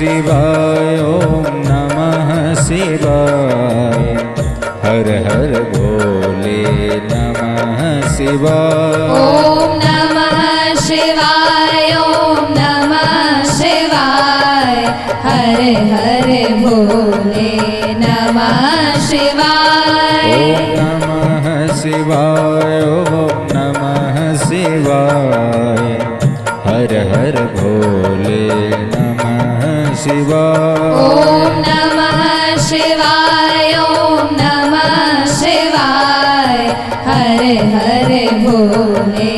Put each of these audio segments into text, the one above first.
शिवाय ओम नमः शिवाय हर हर भोले नमः शिवाय ओम नमः शिवाय ओम नमः शिवाय हर हर भोले नमः शिवाय ओम नमः शिवाय ओम नमः शिवाय हर हर भोले नमः शिवाय ओम नमः शिवाय ओम नमः शिवाय हर हर भोले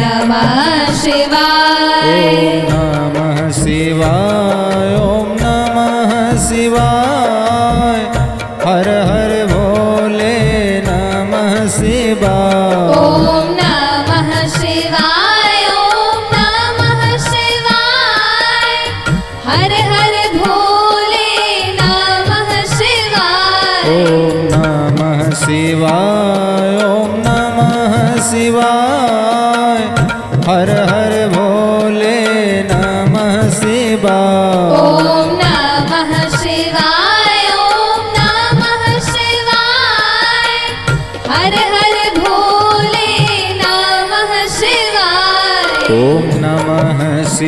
नमः शिवाय ओम नमः शिवाय ओम नमः शिवाय हर हर भोले नमः शिवाय ओम नमः शिवाय ओम नमः शिवाय हर हर भोले नमः शिवाय ओम नमः शिवाय ओम नमः शिवाय हर हर भोले नमः शिवाय ओम नमः शिवाय ओम नमः शिवाय हर हर भोले नमः शिवाय ओम नमः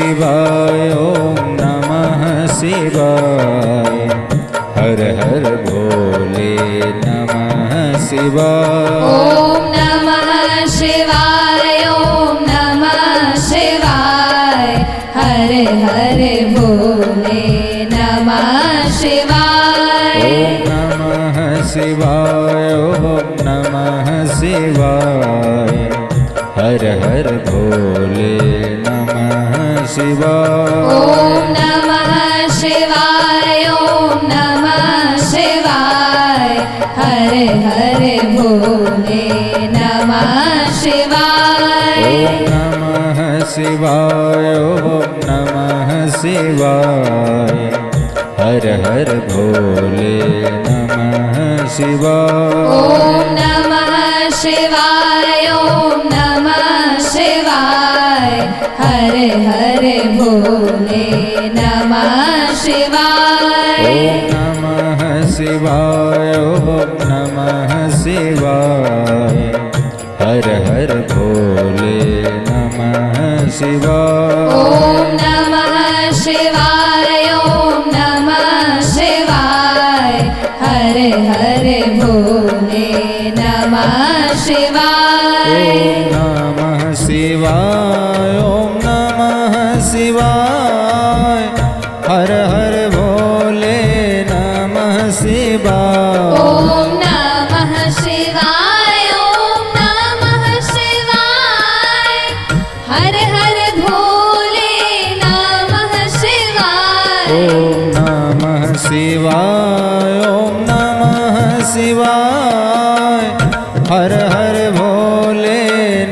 शिवाय ओम नमः शिवाय हर हर भोले नमः शिवाय ओम नमः शिवाय ओम नमः शिवाय हर हर भोले नमः शिवाय ओम नमः शिवाय ओम नमः शिवाय हर हर भोले नमः शिवाय ओम नमः शिवाय ओम नमः शिवाय हर हर भोले नमः शिवाय ओम नमः शिवाय ओम नमः शिवाय हर हर भोले नमः शिवाय ओम नमः शिवाय ओम नमः शिवाय हर हर भोले नमः शिवाय ओम नमः शिवाय ओम नमः शिवाय हर हर भोले नमः शिवाय ओम नमः शिवाय ओम नमः शिवाय हर हर भोले नमः शिवाय ओम नमः शिवाय ओम नमः शिवाय हर हर भोले नमः शिवाय ओम नमः शिवाय ओम नमः शिवाय हर हर भोले नमः शिवाय ओम नमः शिवाय ओम नमः शिवाय हर हर भोले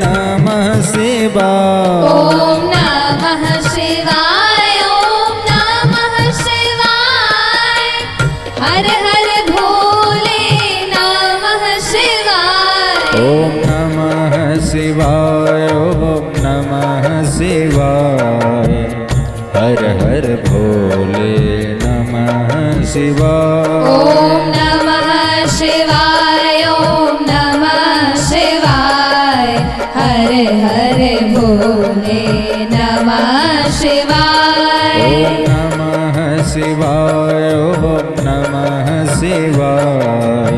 नमः शिवाय ओम नमः शिवाय ओम नमः शिवाय हर हर भोले नमः शिवाय ओम नमः शिवाय ओम नमः शिवाय हर हर भोले नमः शिवाय ओम नमः शिवाय ओम नमः शिवाय हर हर भोले नमः शिवाय ओम नमः शिवाय ओम नमः शिवाय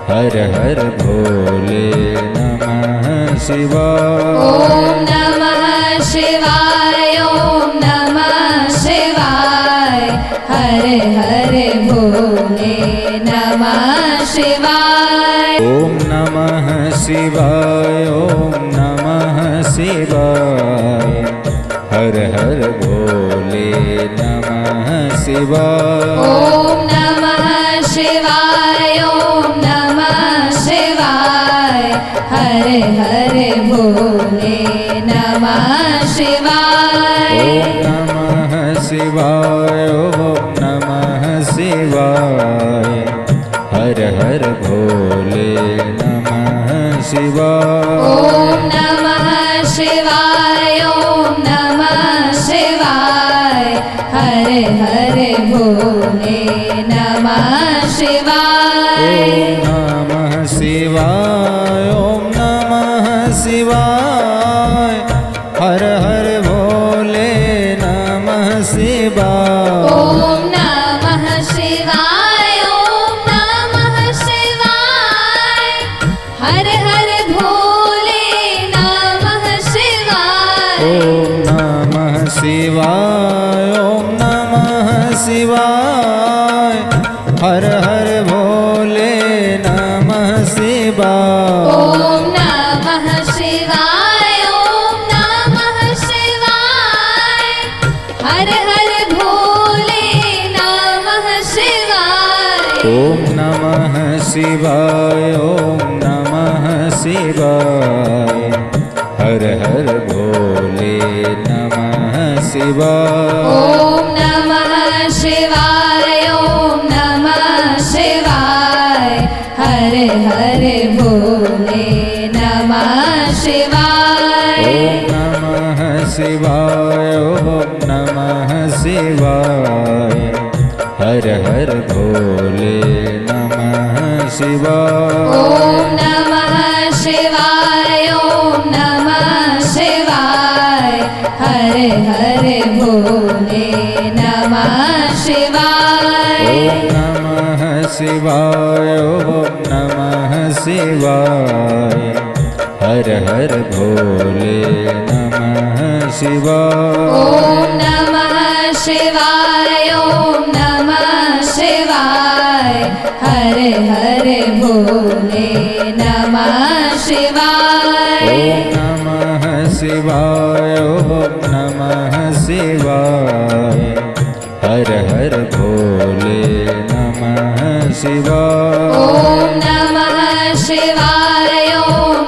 हर हर भोले नमः शिवाय ओम नमः शिवाय ओम नमः शिवाय हर हर भोले नमः शिवाय ओम नमः शिवाय ओम नमः शिवाय हर हर भोले नमः शिवाय ओम नमः शिवाय ओम नमः शिवाय हर हर भोले नमः शिवाय ओम नमः शिवाय ओम नमः शिवाय हर हर भोले नमः शिवाय ओम नमः शिवाय ओम नमः शिवाय हर हर नमः शिवाय ॐ नमः शिवाय ॐ नमः शिवाय हर हर भोले नमः शिवाय ॐ नमः शिवाय ॐ नमः शिवाय हर हर भोले नमः शिवाय ॐ नमः शिवाय ॐ नमः शिवाय हर हर भोले नमः शिवाय ॐ नमः शिवाय ॐ नमः शिवाय हर हर भोले नमः शिवाय ॐ नमः शिवाय ॐ नमः शिवाय हर हर भोले नमः शिवाय ॐ नमः शिवाय ॐ नमः शिवाय हर हर भोले नमः शिवाय ॐ नमः शिवाय ॐ नमः शिवाय हर हर भोले नमः शिवाय ॐ नमः शिवाय ॐ नमः शिवाय हर हर भोले नमः शिवाय ॐ नमः शिवाय ॐ नमः शिवाय हर हर भोले नमः शिवाय ॐ नमः शिवाय ॐ नमः शिवाय हर हर भोले नमः शिवाय ॐ नमः शिवाय ॐ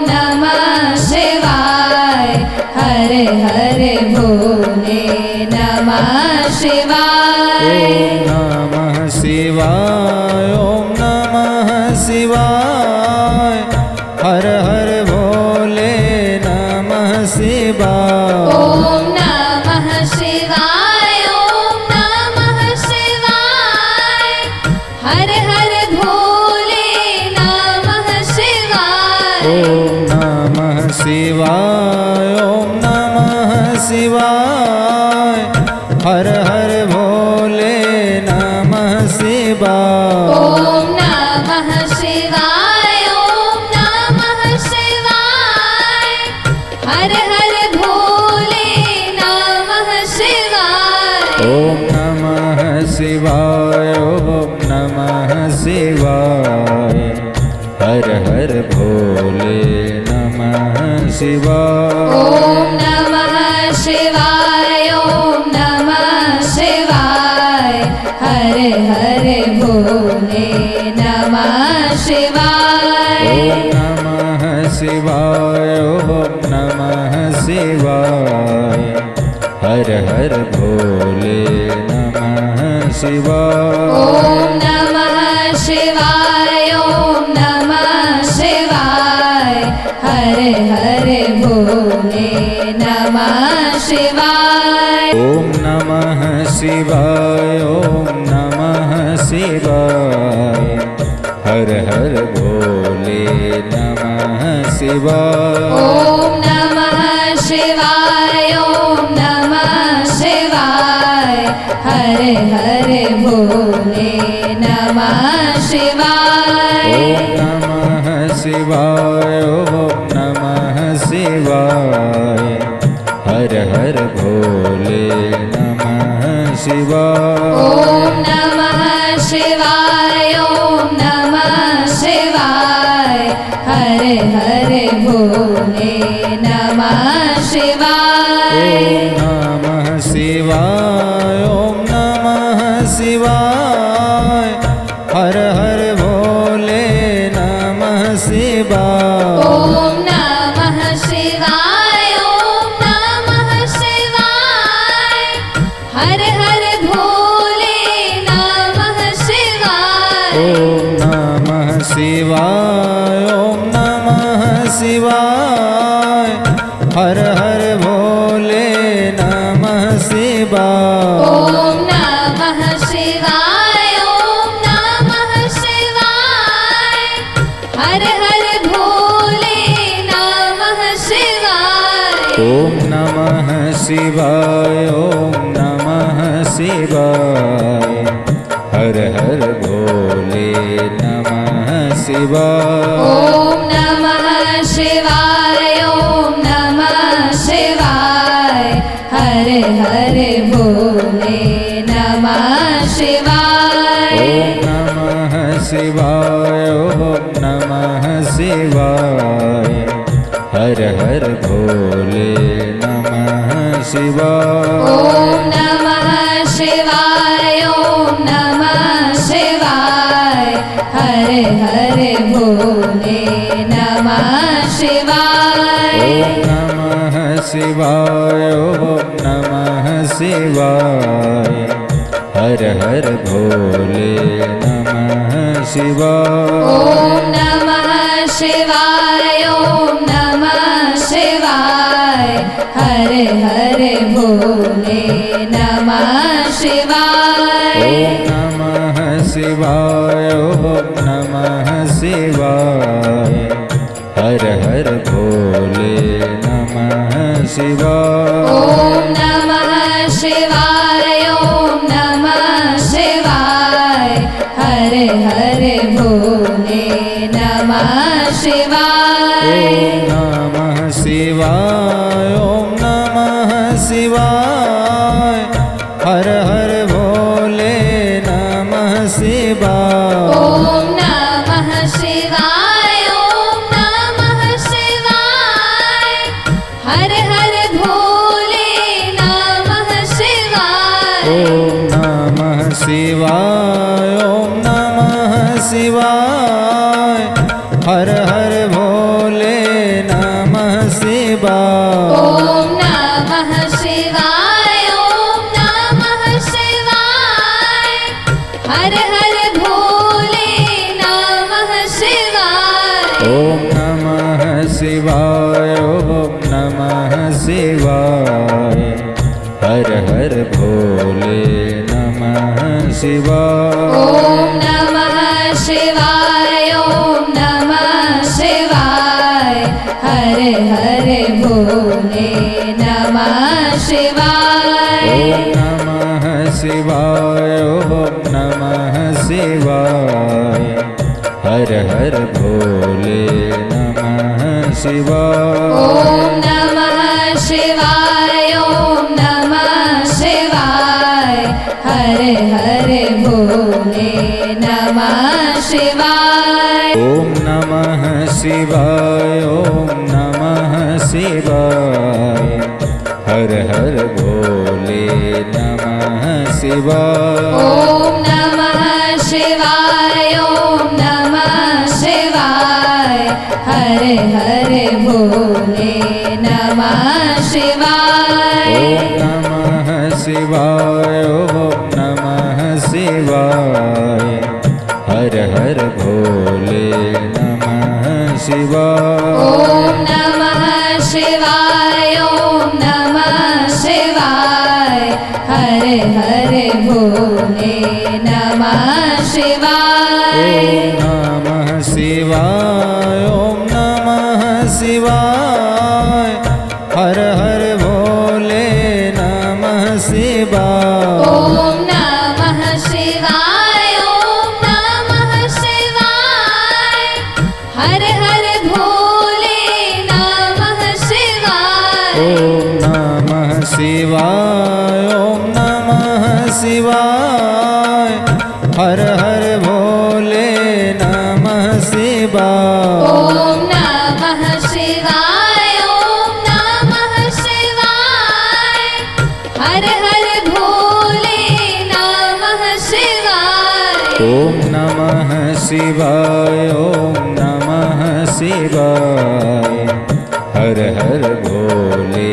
नमः शिवाय हर हर भोले नमः शिवाय ॐ नमः शिवाय ॐ नमः शिवाय हर हर भोले नमः शिवाय ॐ नमः शिवाय ॐ नमः शिवाय हर हर भोले नमः शिवाय ॐ नमः शिवाय ॐ नमः शिवाय हर हर भोले नमः शिवाय ॐ नमः शिवाय ॐ नमः शिवाय हर हर भोले नमः शिवाय ॐ नमः शिवाय ॐ नमः शिवाय हर हर भोले नमः शिवाय ॐ नमः शिवाय ॐ नमः शिवाय हर हर भोले नमः शिवाय ॐ नमः शिवाय ॐ नमः शिवाय हर हर भोले नमः शिवाय ॐ नमः शिवाय ॐ नमः शिवाय हर हर भोले नमः शिवाय ॐ नमः शिवाय ॐ नमः शिवाय हर हर भोले नमः शिवाय ॐ नमः शिवाय ॐ नमः शिवाय हर हर भोले नमः शिवाय ॐ नमः शिवाय ॐ नमः शिवाय हर हर भोले नमः शिवाय ॐ नमः शिवाय ॐ नमः शिवाय हर हर भोले नमः शिवाय ॐ नमः शिवाय ॐ नमः शिवाय हर हर भोले नमः शिवाय ॐ नमः शिवाय ॐ नमः शिवाय हर हर भोले नमः शिवाय ॐ नमः शिवाय ॐ नमः शिवाय हर हर भोले नमः शिवाय ॐ नमः शिवाय ॐ नमः शिवाय हर हर भोले नमः शिवाय ॐ नमः शिवाय ॐ ॐ नमः शिवाय ॐ नमः शिवाय हर हर भोले नमः शिवाय ॐ नमः शिवाय ॐ नमः शिवाय हर हर भोले नमः शिवाय ॐ नमः शिवाय ॐ नमः शिवाय हर हर भोले नमः शिवाय ॐ नमः शिवाय ॐ नमः शिवाय हर हर भोले नमः शिवाय ॐ नमः शिवाय ॐ नमः शिवाय हर हर भोले नमः शिवाय ॐ नमः शिवाय ॐ नमः शिवाय हर हर भोले नमः शिवाय ॐ नमः शिवाय ॐ नमः शिवाय हर हर भोले नमः शिवाय ॐ नमः शिवाय ॐ नमः शिवाय हर हर भोले नमः शिवाय ॐ नमः शिवाय ॐ नमः शिवाय हर हर भोले नमः शिवाय ॐ नमः शिवाय ॐ नमः शिवाय हर हर भोले नमः शिवाय ॐ नमः शिवाय ॐ नमः शिवाय हर हर भोले नमः शिवाय ॐ नमः शिवाय ॐ नमः शिवाय हर हर भोले नमः शिवाय ॐ नमः शिवाय ॐ नमः शिवाय हर हर भोले नमः शिवाय ॐ नमः शिवाय ॐ नमः शिवाय हर हर भोले नमः शिवाय ॐ नमः शिवाय ॐ नमः शिवाय हर हर भोले नमः शिवाय ॐ नमः शिवाय ॐ नमः शिवाय हर हर भोले नमः शिवाय ॐ नमः शिवाय ॐ नमः शिवाय हर हर भोले नमः शिवाय ॐ नमः शिवाय ॐ नमः शिवाय हर हर भोले नमः शिवाय ॐ नमः शिवाय ॐ नमः शिवाय हर हर भोले नमः शिवाय ॐ नमः शिवाय ॐ नमः शिवाय हर हर भोले नमः शिवाय ॐ नमः शिवाय ॐ नमः शिवाय हर हर भोले नमः शिवाय ॐ नमः शिवाय ॐ नमः शिवाय हर हर भोले नमः शिवाय ॐ नमः शिवाय ॐ नमः शिवाय हर हर भोले नमः शिवाय ॐ नमः शिवाय ॐ नमः शिवाय हर हर भोले नमः शिवाय ॐ नमः शिवाय ॐ नमः शिवाय हर हर भोले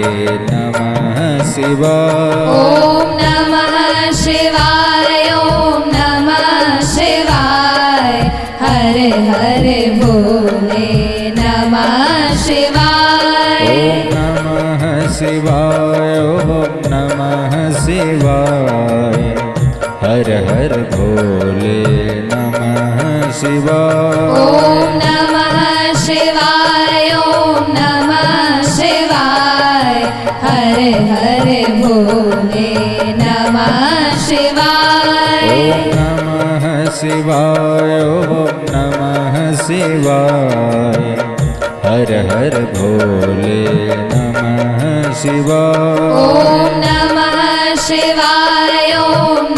नमः शिवाय ॐ नमः शिवाय ॐ नमः शिवाय हर हर भोले नमः शिवाय ॐ नमः शिवाय ॐ नमः शिवाय हर हर भोले नमः शिवाय ॐ नमः शिवाय ॐ नमः शिवाय भोले नमः शिवाय ॐ नमः शिवाय ॐ नमः शिवाय हर हर भोले नमः शिवाय ॐ नमः शिवाय ॐ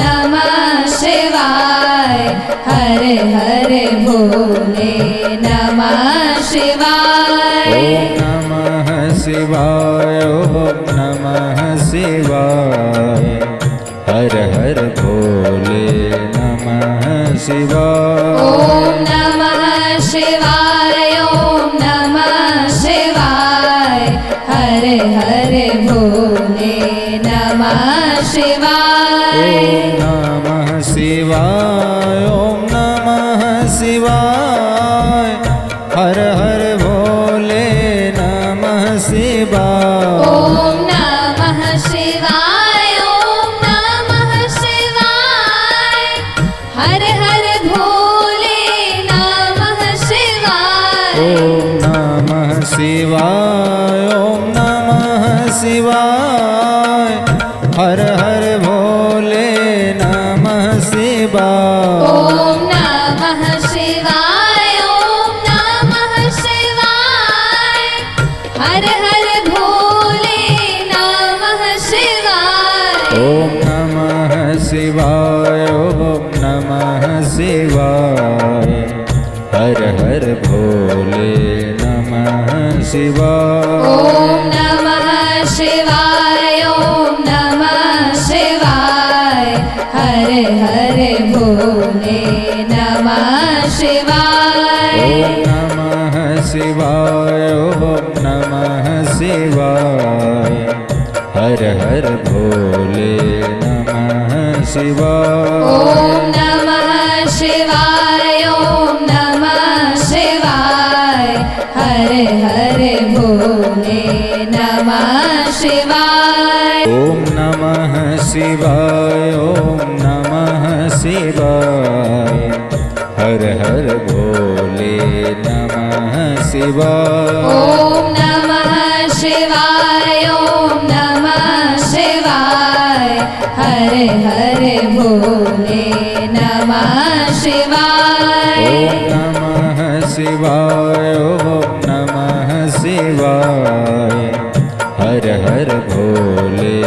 नमः शिवाय हर हर भोले नमः शिवाय ॐ नमः शिवाय ॐ नमः शिवाय हर हर भोले नमः शिवाय ॐ नमः शिवाय ॐ नमः शिवाय हर हर भोले नमः शिवाय ॐ नमः शिवाय ॐ नमः शिवाय हर हर भोले नमः शिवाय ॐ नमः शिवाय ॐ नमः शिवाय हर हर भोले नमः शिवाय ॐ नमः शिवाय ॐ नमः शिवाय हर हर भोले नमः शिवाय ॐ नमः शिवाय ॐ नमः शिवाय हर हर भोले नमः शिवाय ॐ नमः शिवाय ॐ नमः शिवाय हर हर भोले नमः शिवाय ॐ नमः शिवाय ॐ नमः शिवाय हर हर भोले नमः शिवाय ॐ नमः शिवाय ॐ नमः शिवाय हर हर भोले नमः शिवाय ॐ नमः शिवाय ॐ नमः शिवाय हर हर भोले नमः शिवाय ॐ नमः शिवाय ॐ नमः शिवाय हर हर भोले नमः शिवाय ॐ नमः शिवाय ॐ नमः शिवाय हर हर भोले नमः शिवाय ॐ नमः शिवाय ॐ नमः शिवाय हर हर भोले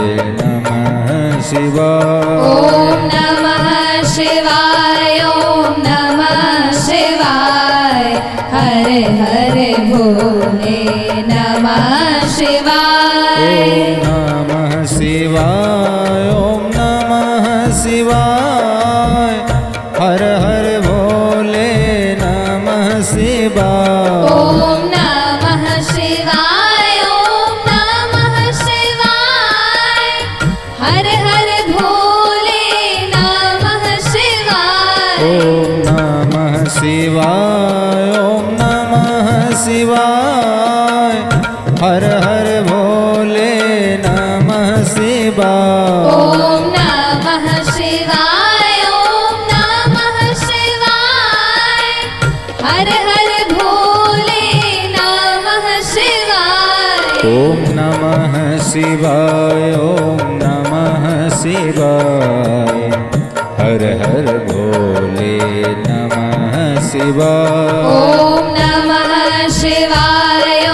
नमः शिवाय ॐ नमः शिवाय ॐ नमः शिवाय हर हर भोले नमः शिवाय ॐ नमः शिवाय ॐ नमः शिवाय हर हर भोले नमः शिवाय ॐ नमः शिवाय ॐ नमः शिवाय हर हर भोले नमः शिवाय ॐ नमः शिवाय ॐ नमः शिवाय हर हर भोले नमः शिवाय ॐ नमः शिवाय ॐ नमः शिवाय हर हर भोले नमः शिवाय ॐ नमः शिवाय ॐ नमः शिवाय हर हर भोले नमः शिवाय ॐ नमः शिवाय ॐ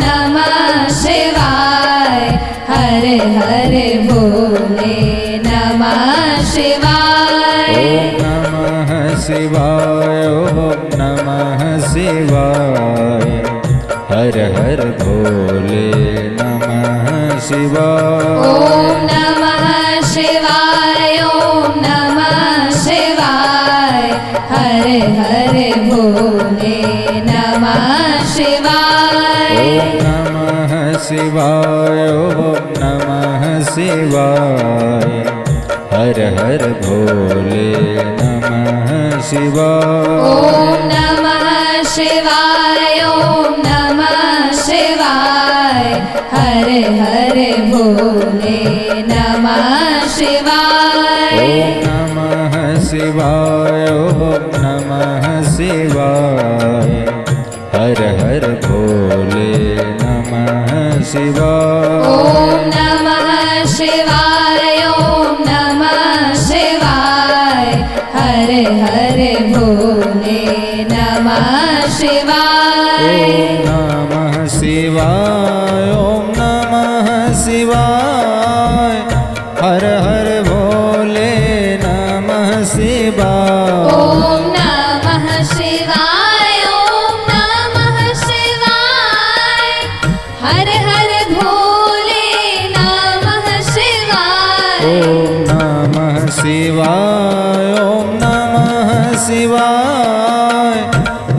नमः शिवाय हर हर भोले नमः शिवाय ॐ नमः शिवाय ॐ नमः शिवाय हर हर भोले नमः शिवाय ॐ नमः शिवाय ॐ नमः शिवाय हर हर भोले नमः शिवाय ॐ नमः शिवाय ॐ नमः शिवाय हर हर भोले नमः शिवाय ॐ नमः शिवाय ॐ नमः शिवाय हर हर भोले नमः शिवाय ॐ नमः शिवाय ॐ नमः शिवाय हर हर भोले नमः शिवाय ॐ नमः शिवाय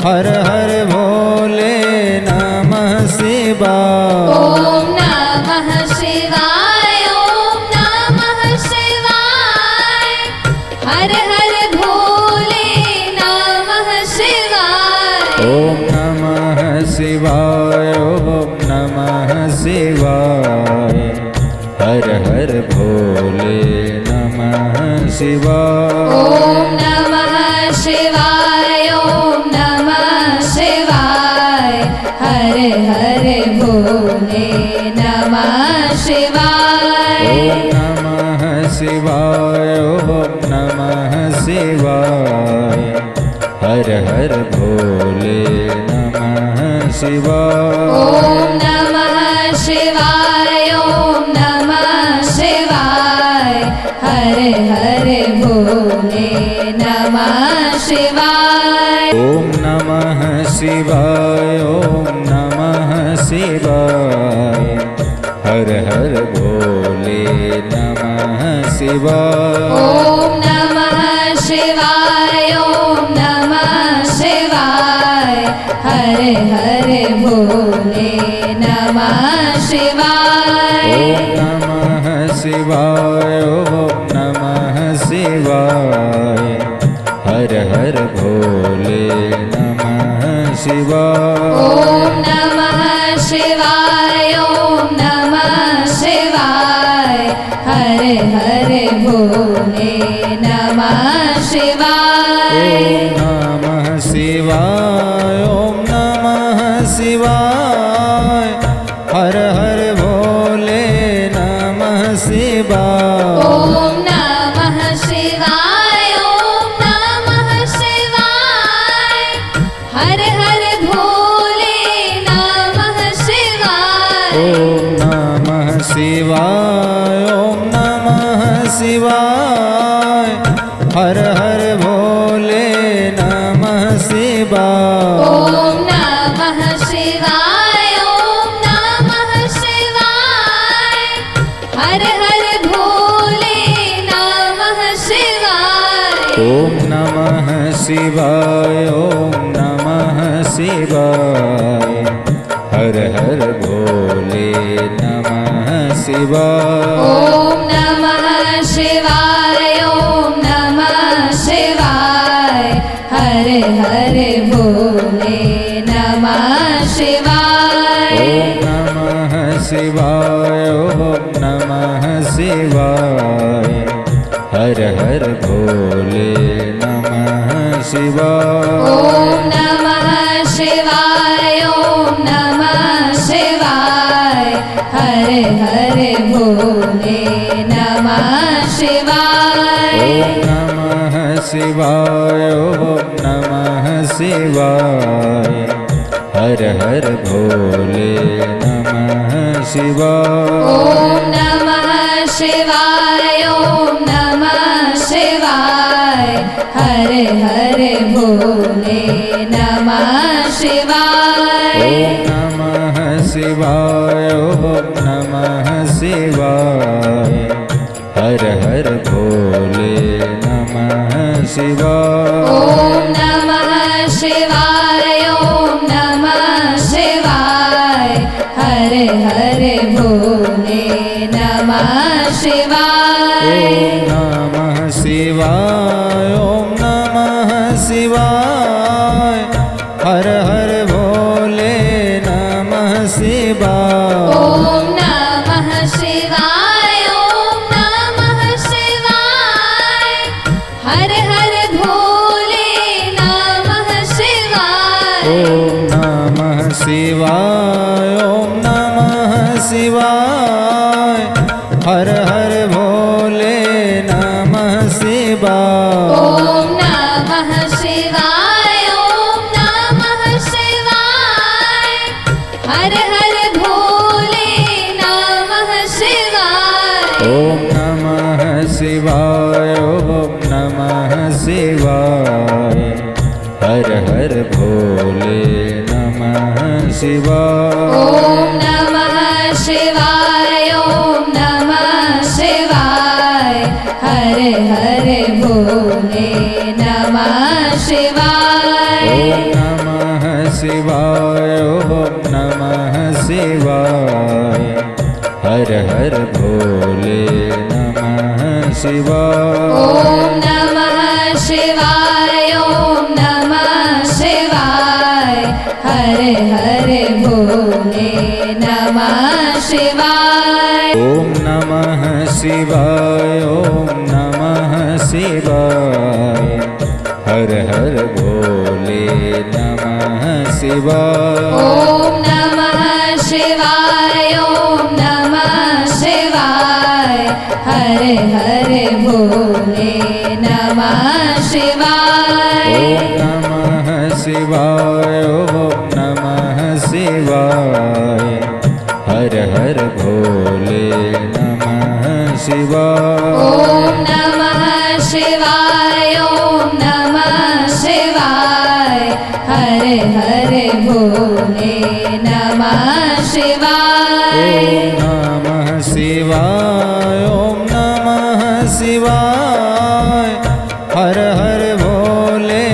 हर हर भोले नमः शिवाय। ॐ नमः शिवाय ॐ नमः शिवाय हर हर भोले नमः शिवाय। ॐ नमः शिवाय ॐ नमः शिवाय हर हर भोले नमः शिवाय। ॐ नमः शिवाय ॐ नमः शिवाय हर हर भोले नमः शिवाय। ॐ नमः शिवाय ॐ नमः शिवाय हर हर भोले नमः शिवाय। ॐ नमः शिवाय ॐ नमः शिवाय हर हर भोले नमः शिवाय। ॐ नमः शिवाय ॐ नमः शिवाय हर हर भोले नमः शिवाय। ॐ नमः शिवाय ॐ नमः शिवाय हर हर भोले नमः शिवाय। ॐ नमः शिवाय ॐ नमः शिवाय हर हर भोले नमः शिवाय। ॐ नमः शिवाय ॐ नमः शिवाय हर हर भोले नमः शिवाय। ॐ नमः शिवाय ॐ नमः शिवाय हर हर भोले नमः शिवाय। ॐ नमः शिवाय ॐ नमः शिवाय हर हर भोले नमः शिवाय। ॐ नमः शिवाय ॐ नमः शिवाय हर हर भोले नमः शिवाय। ॐ नमः शिवाय ॐ नमः शिवाय हर हर भोले नमः शिवाय। ॐ नमः शिवाय ॐ नमः शिवाय हर हर भोले नमः शिवाय। ॐ नमः शिवाय ॐ नमः शिवाय हर हर भोले नमः शिवाय। ॐ नमः शिवाय ॐ नमः शिवाय हर हर भोले नमः शिवाय। ॐ नमः शिवाय ॐ नमः शिवाय हर हर भोले नमः शिवाय। ॐ नमः शिवाय ॐ नमः शिवाय हर हर भोले नमः शिवाय। ॐ नमः शिवाय ॐ नमः शिवाय हर हर भोले नमः शिवाय। ॐ नमः शिवाय ॐ नमः शिवाय हर हर भोले नमः शिवाय। ॐ नमः शिवाय ॐ नमः शिवाय हर हर भोले नमः शिवाय। ॐ नमः शिवाय ॐ नमः शिवाय हर हर भोले नमः शिवाय। ॐ नमः शिवाय ॐ नमः शिवाय हर हर भोले नमः शिवाय। ॐ नमः शिवाय ॐ नमः शिवाय हर हर भोले नमः शिवाय। ॐ नमः शिवाय ॐ नमः शिवाय हर हर भोले नमः शिवाय। ॐ नमः शिवाय ॐ नमः शिवाय हर हर भोले नमः शिवाय। ॐ नमः शिवाय ॐ नमः शिवाय हर हर भोले नमः शिवाय। ॐ नमः शिवाय ओम नमः शिवाय हर हर भोले नमः शिवाय ओम नमः शिवाय ओम नमः शिवाय हर हर भोले नमः शिवाय ओम नमः शिवाय ओम नमः शिवाय हर हर भोले नमः शिवाय ओम नमः शिवाय ओम नमः शिवाय हर हर भोले नमः शिवाय ओम नमः शिवाय ओम नमः शिवाय हर हर भोले नमः शिवाय ओम नमः शिवाय ओम नमः शिवाय हर हर भोले नमः शिवाय ओम नमः शिवाय ओम नमः शिवाय हर हर भोले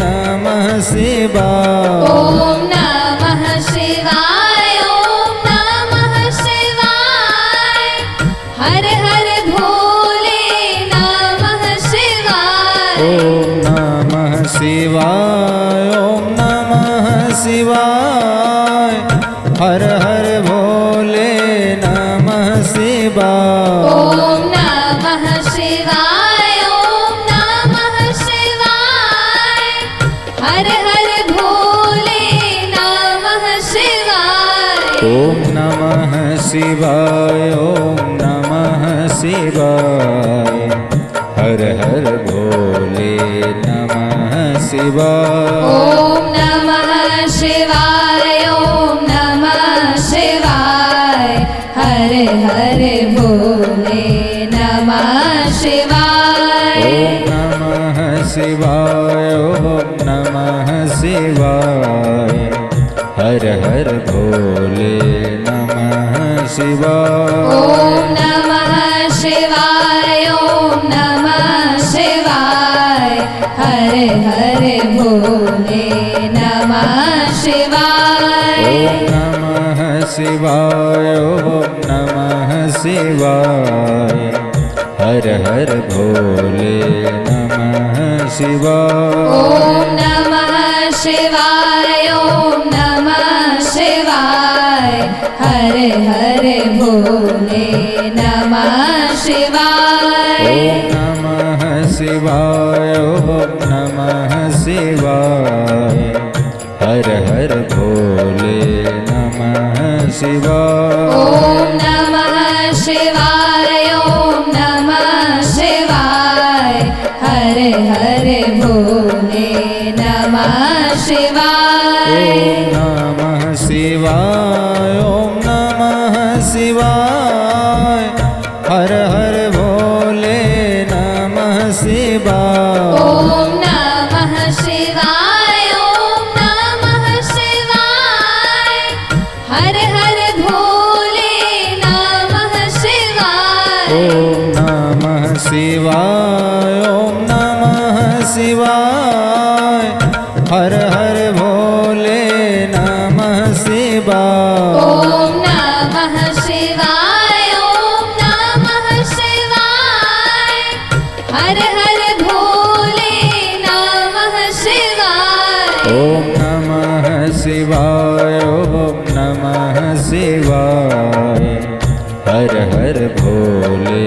नमः शिवाय ओम नमः शिवाय ओम नमः शिवाय हर हर भोले नमः शिवाय ओम नमः शिवाय ओम नमः शिवाय हर हर भोले नमः शिवाय ओम नमः शिवाय ओम नमः शिवाय हर हर भोले नमः शिवाय ओम नमः शिवाय ओम नमः शिवाय हर हर भोले नमः शिवाय ओम नमः शिवाय ओम नमः शिवाय हर हर भोले नमः शिवाय ओम नमः शिवाय ओम नमः शिवाय हर हर भोले नमः शिवाय ओम नमः शिवाय ओम नमः शिवाय हर हर भोले नमः शिवाय ओम नमः शिवाय ओम नमः शिवाय हर हर भोले नमः शिवाय ओम नमः शिवाय ओम नमः शिवाय हर हर भोले नमः शिवाय ओम नमः शिवाय ओम नमः शिवाय हर हर भोले नमः शिवाय ओम नमः शिवाय ओम नमः शिवाय हर हर भोले नमः शिवाय ओम नमः शिवाय ओम नमः शिवाय हर हर भोले नमः शिवाय ओम नमः शिवाय ओम नमः शिवाय हर हर भोले नमः शिवाय ओम नमः शिवाय ओम नमः शिवाय हर हर भोले नमः शिवाय ओम नमः शिवाय ओम नमः शिवाय हर हर भोले नमः शिवाय ओम नमः शिवाय ओम नमः शिवाय हर हर भोले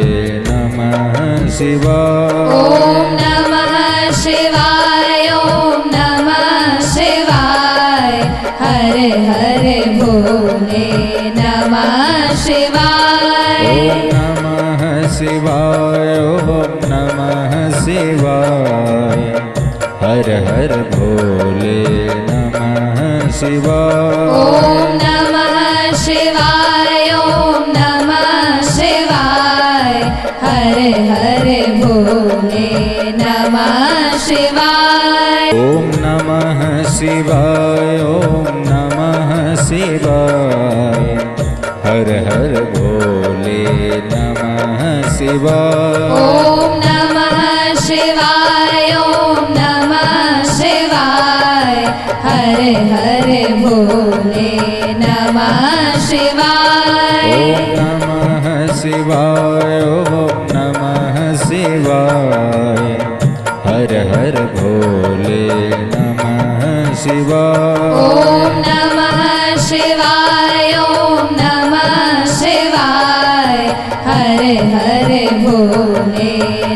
नमः शिवाय ओम नमः शिवाय ओम नमः शिवाय हर हर भोले नमः शिवाय ओम नमः शिवाय ओम नमः शिवाय हर हर भोले नमः शिवाय ओम नमः शिवाय ओम नमः शिवाय हर हर भोले नमः शिवाय ओम नमः शिवाय ओम नमः शिवाय हर हर भोले नमः शिवाय ओम नमः शिवाय ओम नमः शिवाय हरे हरे भोले नमः शिवाय। ओम नमः शिवाय ओम नमः शिवाय हर हर भोले नमः शिवाय। ओम नमः शिवाय ओम नमः शिवाय हरे हरे भोले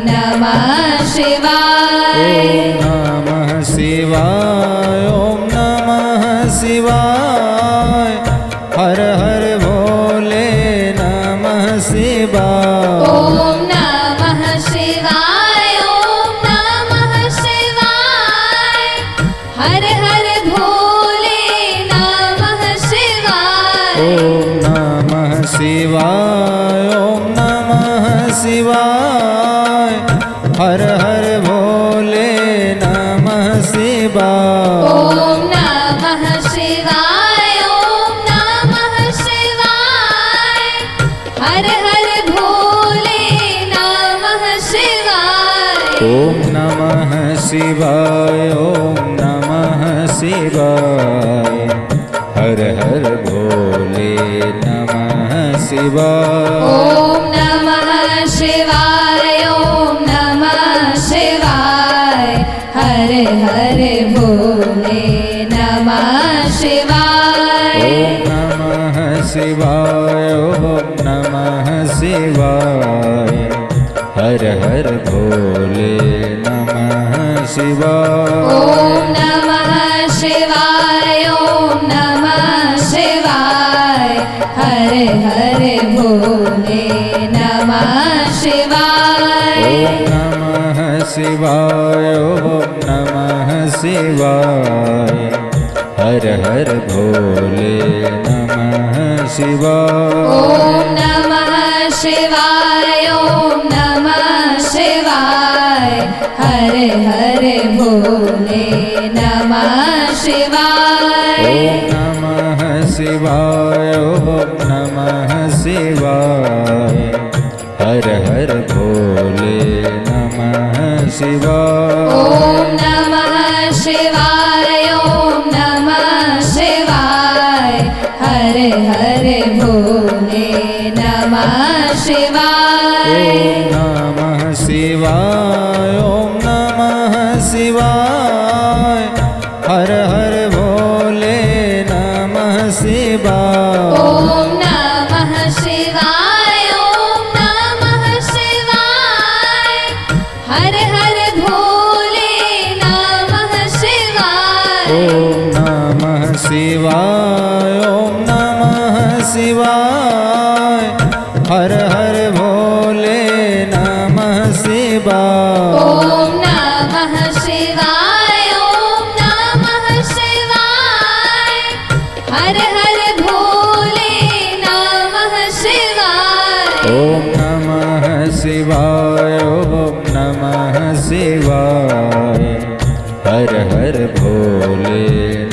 नमः शिवाय। ओम नमः शिवाय ओम नमः शिवाय हर हर भोले नमः शिवाय। ओम नमः शिवाय ओम नमः शिवाय हर हर भोले नमः शिवाय। ओम नमः शिवाय ओम नमः शिवाय हर हर भोले नमः शिवाय। ओम नमः शिवाय ओम नमः शिवाय हर हर भोले नमः शिवाय। ओम नमः शिवाय ओम नमः शिवाय हर हर भोले नमः शिवाय। ओम नमः शिवाय ओम नमः शिवाय हरे हरे भोले नमः शिवाय। ओम नमः शिवाय ओम नमः शिवाय हर हर भोले नमः शिवाय। ओम नमः शिवाय ओम नमः शिवाय हरे हरे भोले नमः शिवाय। ओम नमः शिवाय ओम नमः शिवाय हर हर भोले नमः शिवाय। ओम नमः शिवाय ओम नमः शिवाय हरे हरे भोले नमः शिवाय। ओम नमः शिवाय ओम नमः शिवाय हर हर भोले नमः शिवाय। ओम नमः शिवाय ओम नमः शिवाय हरे हरे भोले नमः शिवाय। ओम नमः शिवाय ओम नमः शिवाय हर हर भोले नमः शिवाय। ओम नमः शिवाय ओम नमः शिवाय हर हर भोले नमः शिवाय। ओम नमः शिवाय ओम नमः शिवाय हर हर भोले नमः शिवाय। ओम नमः शिवाय ओम नमः शिवाय हर हर भोले नमः शिवाय। ओम नमः शिवाय ओम नमः शिवाय हर हर भोले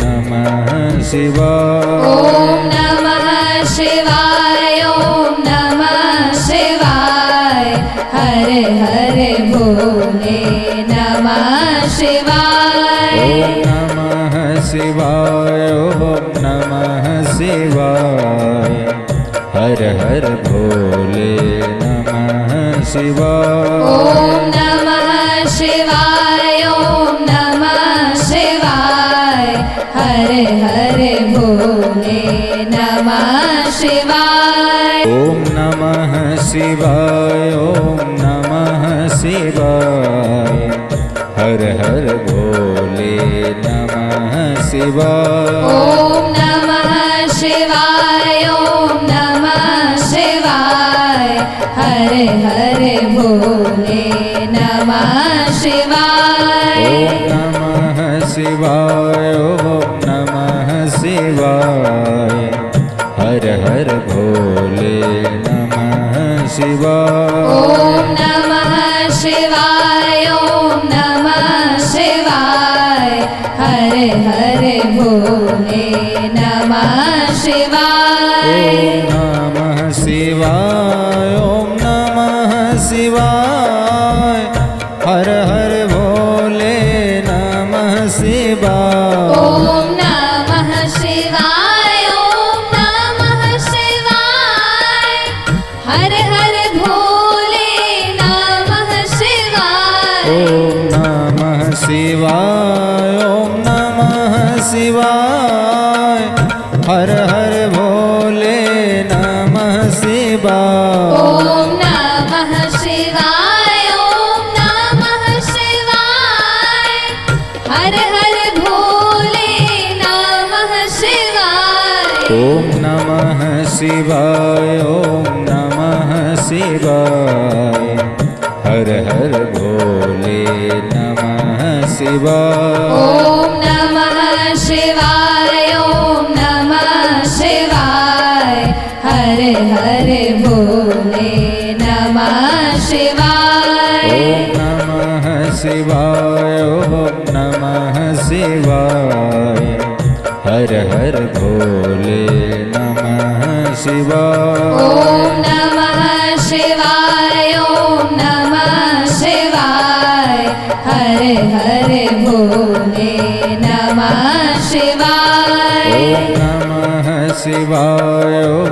नमः शिवाय। ओम नमः शिवाय ओम नमः शिवाय हरे हरे भोले नमः शिवाय। ओम नमः शिवाय ओम नमः शिवाय हर हर भोले नमः शिवाय। ओम नमः शिवाय ओम नमः शिवाय हरे हरे भोले नमः शिवाय। ओम नमः शिवाय ओम नमः शिवाय हर हर भोले नमः शिवाय। ओम नमः शिवाय ओम नमः शिवाय हरे हरे भोले नमः शिवाय। ओम नमः शिवाय ओम नमः शिवाय हर हर भोले नमः शिवाय। ओम नमः शिवाय ओम नमः शिवाय हरे हरे भोले नमः शिवाय। ओम नमः शिवाय ओम नमः शिवाय हर हर भोले नमः शिवाय। ॐ नमः शिवाय ॐ नमः शिवाय हर हर भोले नमः शिवाय ॐ नमः शिवाय ॐ नमः शिवाय हर हर भोले नमः शिवाय ॐ नमः शिवाय ॐ नमः शिवाय हर हर भोले नमः शिवाय ॐ नमः शिवाय ॐ नमः शिवाय हर हर भोले नमः शिवाय ॐ नमः शिवाय ॐ नमः शिवाय हर हर भोले नमः शिवाय ॐ नमः शिवाय ॐ नमः शिवाय हर हर भोले नमः शिवाय ॐ नमः शिवाय ॐ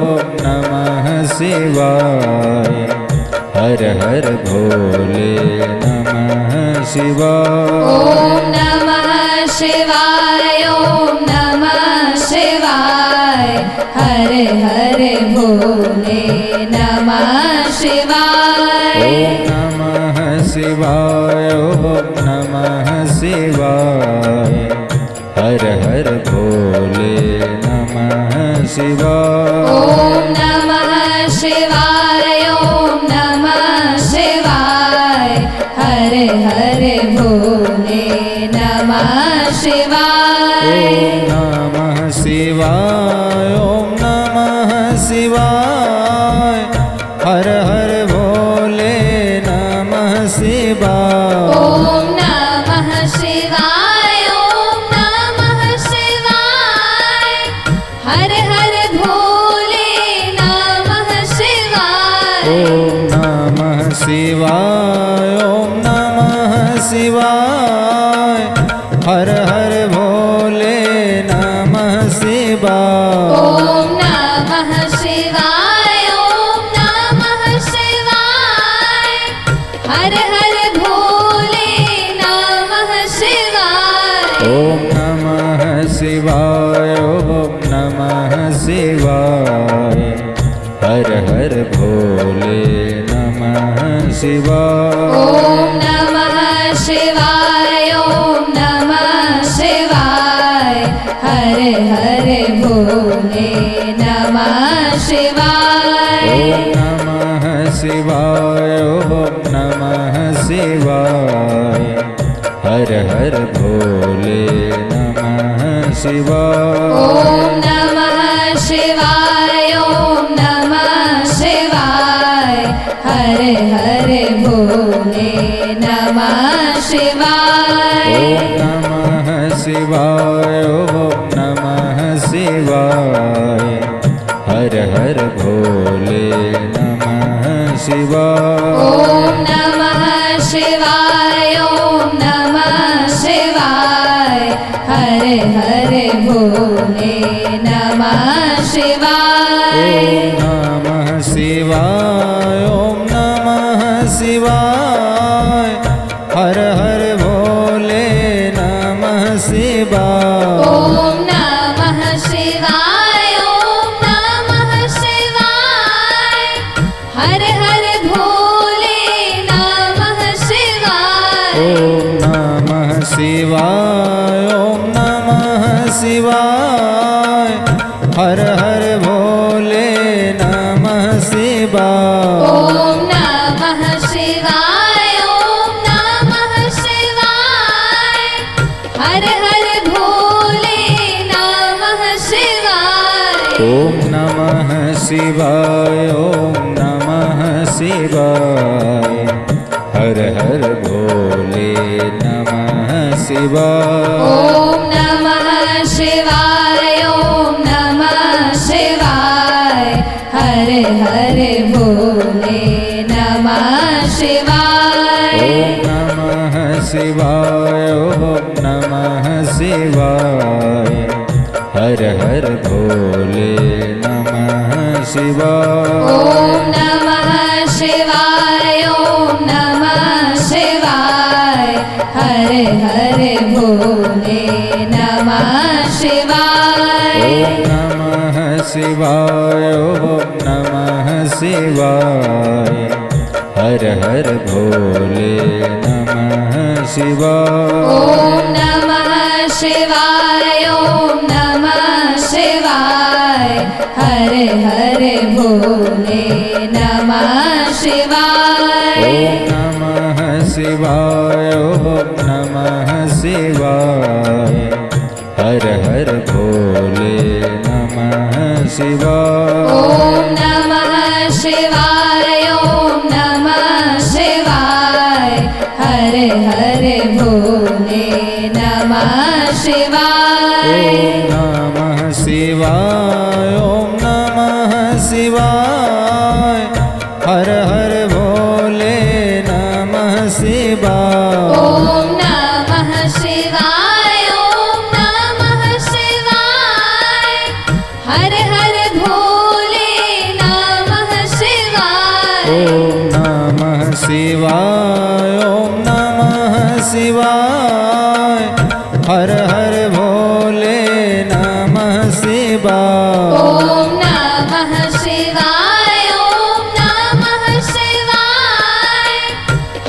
नमः शिवाय हर हर भोले नमः शिवाय ॐ नमः शिवाय ॐ नमः शिवाय हर हर भोले नमः शिवाय ॐ नमः शिवाय ॐ नमः शिवाय हर हर भोले नमः शिवाय ॐ नमः शिवाय ॐ नमः शिवाय हर हर भोले नमः शिवाय ॐ नमः शिवाय ॐ नमः शिवाय हर हर भोले नमः शिवाय ॐ नमः शिवाय ॐ नमः शिवाय हर हर भोले नमः शिवाय ॐ नमः शिवाय ॐ नमः शिवाय हर हर भोले नमः शिवाय ॐ नमः शिवाय ॐ नमः शिवाय हर हर भोले नमः शिवाय ॐ नमः शिवाय ॐ नमः शिवाय हर हर भोले नमः शिवाय ॐ नमः शिवाय ॐ नमः शिवाय हर हर भोले नमः शिवाय ॐ नमः शिवाय ॐ नमः शिवाय हर हर भोले नमः शिवाय ॐ नमः शिवाय ॐ नमः शिवाय हर हर भोले नमः शिवाय ॐ नमः शिवाय ॐ नमः शिवाय हर हर भोले नमः शिवाय ॐ नमः शिवाय ॐ नमः शिवाय हर हर भोले नमः शिवाय ॐ नमः शिवाय ॐ नमः शिवाय हर हर भोले नमः शिवाय ॐ नमः शिवाय ॐ नमः शिवाय हर हर भोले नमः शिवाय ॐ नमः शिवाय ॐ नमः शिवाय हर हर भोले नमः शिवाय ॐ नमः शिवाय ॐ नमः शिवाय हर हर भोले नमः शिवाय ॐ नमः शिवाय ॐ नमः शिवाय हर हर भोले नमः शिवाय ॐ नमः शिवाय ॐ नमः शिवाय हर हर भोले नमः शिवाय ॐ नमः शिवाय ॐ नमः शिवाय हर हर भोले नमः शिवाय ॐ नमः शिवाय ॐ नमः शिवाय हर हर भोले नमः शिवाय। ॐ नमः शिवाय ॐ नमः शिवाय हर हर भोले नमः शिवाय। ॐ नमः शिवाय ॐ नमः शिवाय हर हर भोले नमः शिवाय। ॐ नमः शिवाय ॐ नमः शिवाय हर हर भोले नमः शिवाय। ॐ नमः शिवाय ॐ नमः शिवाय हर हर भोले नमः शिवाय। ॐ नमः शिवाय ॐ नमः शिवाय हर हर भोले नमः शिवाय। ॐ नमः शिवाय ॐ नमः शिवाय हर हर भोले नमः शिवाय। ॐ नमः शिवाय ॐ नमः शिवाय हर हर भोले नमः शिवाय। ॐ नमः शिवाय ॐ नमः शिवाय हर हर भोले नमः शिवाय। ॐ नमः शिवाय ॐ नमः शिवाय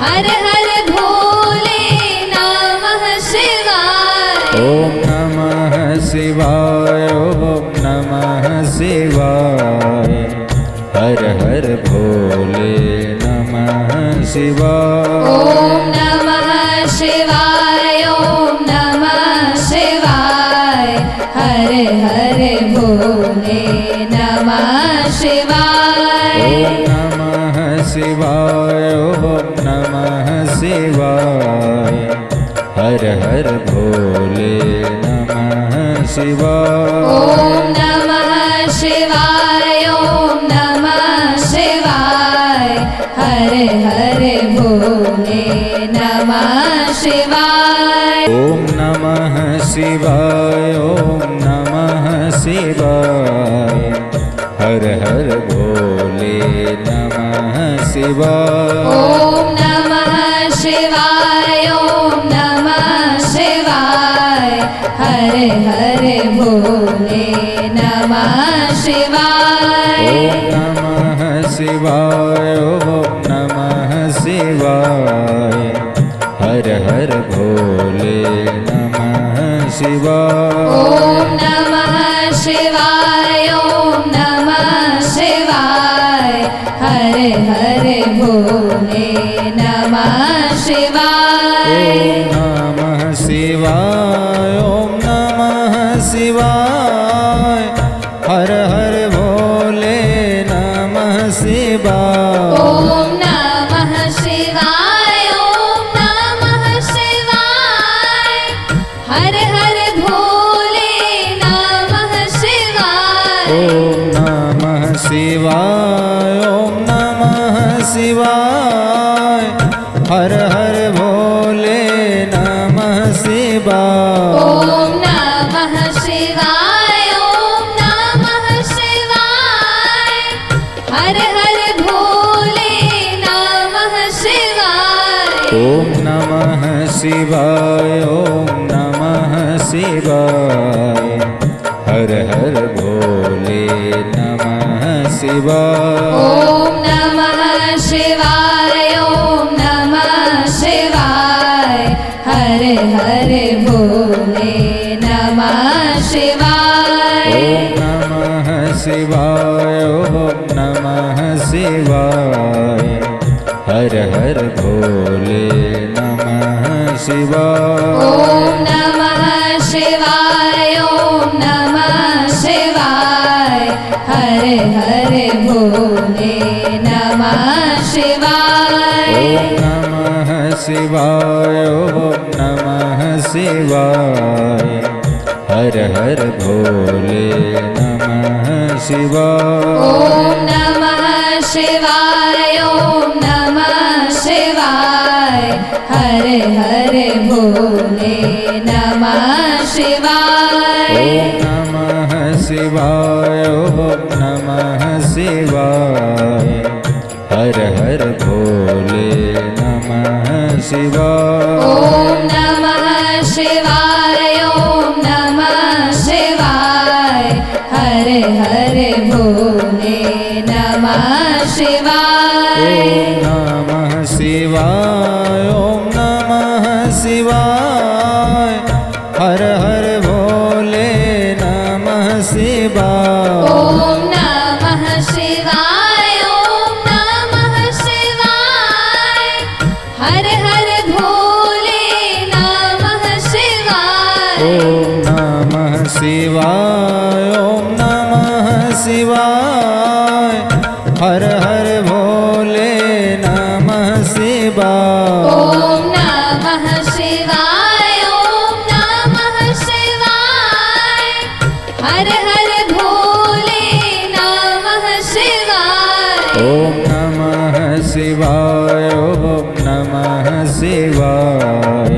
हर हर भोले नमः शिवाय। ॐ नमः शिवाय ॐ नमः शिवाय हर हर भोले नमः शिवाय। ॐ नमः शिवाय ॐ नमः शिवाय हर हर भोले नमः शिवाय। ॐ नमः शिवाय ॐ नमः शिवाय हर हर भोले नमः शिवाय। ॐ नमः शिवाय ॐ नमः शिवाय हर हर भोले नमः शिवाय। ॐ नमः शिवाय ॐ नमः शिवाय हर हर भोले नमः शिवाय। ॐ नमः शिवाय ॐ नमः शिवाय हर हर भोले नमः शिवाय। ॐ नमः शिवाय ॐ नमः शिवाय हर हर भोले नमः शिवाय। ॐ नमः शिवाय ॐ नमः शिवाय हर हर भोले नमः शिवाय। ॐ नमः शिवाय ॐ नमः शिवाय हर हर भोले नमः शिवाय। ॐ नमः शिवाय ॐ नमः शिवाय हर हर भोले नमः शिवाय। ॐ नमः शिवाय ॐ नमः शिवाय हर हर भोले नमः शिवाय। ॐ नमः शिवाय ॐ नमः शिवाय हर हर भोले नमः शिवाय। ॐ नमः शिवाय ॐ नमः शिवाय हर हर भोले नमः शिवाय। ॐ नमः शिवाय ॐ नमः शिवाय हर हर भोले नमः शिवाय। ॐ नमः शिवाय ॐ नमः शिवाय हर हर भोले नमः शिवाय। ॐ नमः शिवाय ॐ नमः शिवाय हर हर भोले नमः शिवाय। ॐ नमः शिवाय ॐ नमः शिवाय हर हर भोले नमः शिवाय। ॐ नमः शिवाय ॐ नमः शिवाय हर हर भोले नमः शिवाय। ॐ नमः शिवाय ओम नमः शिवाय हर हर भोले नमः शिवाय ओम नमः शिवाय ओम नमः शिवाय हरे हरे भोले नमः शिवाय ओम नमः शिवाय ओम नमः शिवाय हर हर भोले नमः शिवाय ओम नमः शिवाय ओम नमः शिवाय हर हर भोले नमः शिवाय ओम नमः शिवाय ओम नमः शिवाय हर हर भोले नमः शिवाय ओम नमः शिवाय ओम नमः शिवाय हर हर भोले नमः शिवाय ओम नमः शिवाय ओम नमः शिवाय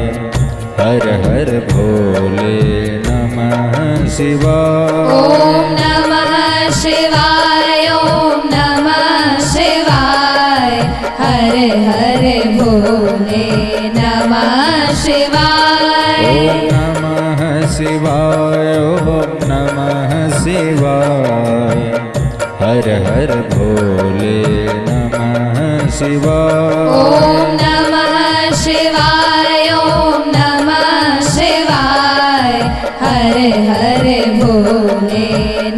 हर हर भोले नमः शिवाय ओम नमः शिवाय ओम नमः शिवाय हरे हरे भोले नमः शिवाय ओम नमः शिवाय ओम नमः शिवाय हर हर भोले नमः शिवाय ओम नमः शिवाय ओम नमः शिवाय हरे हरे भोले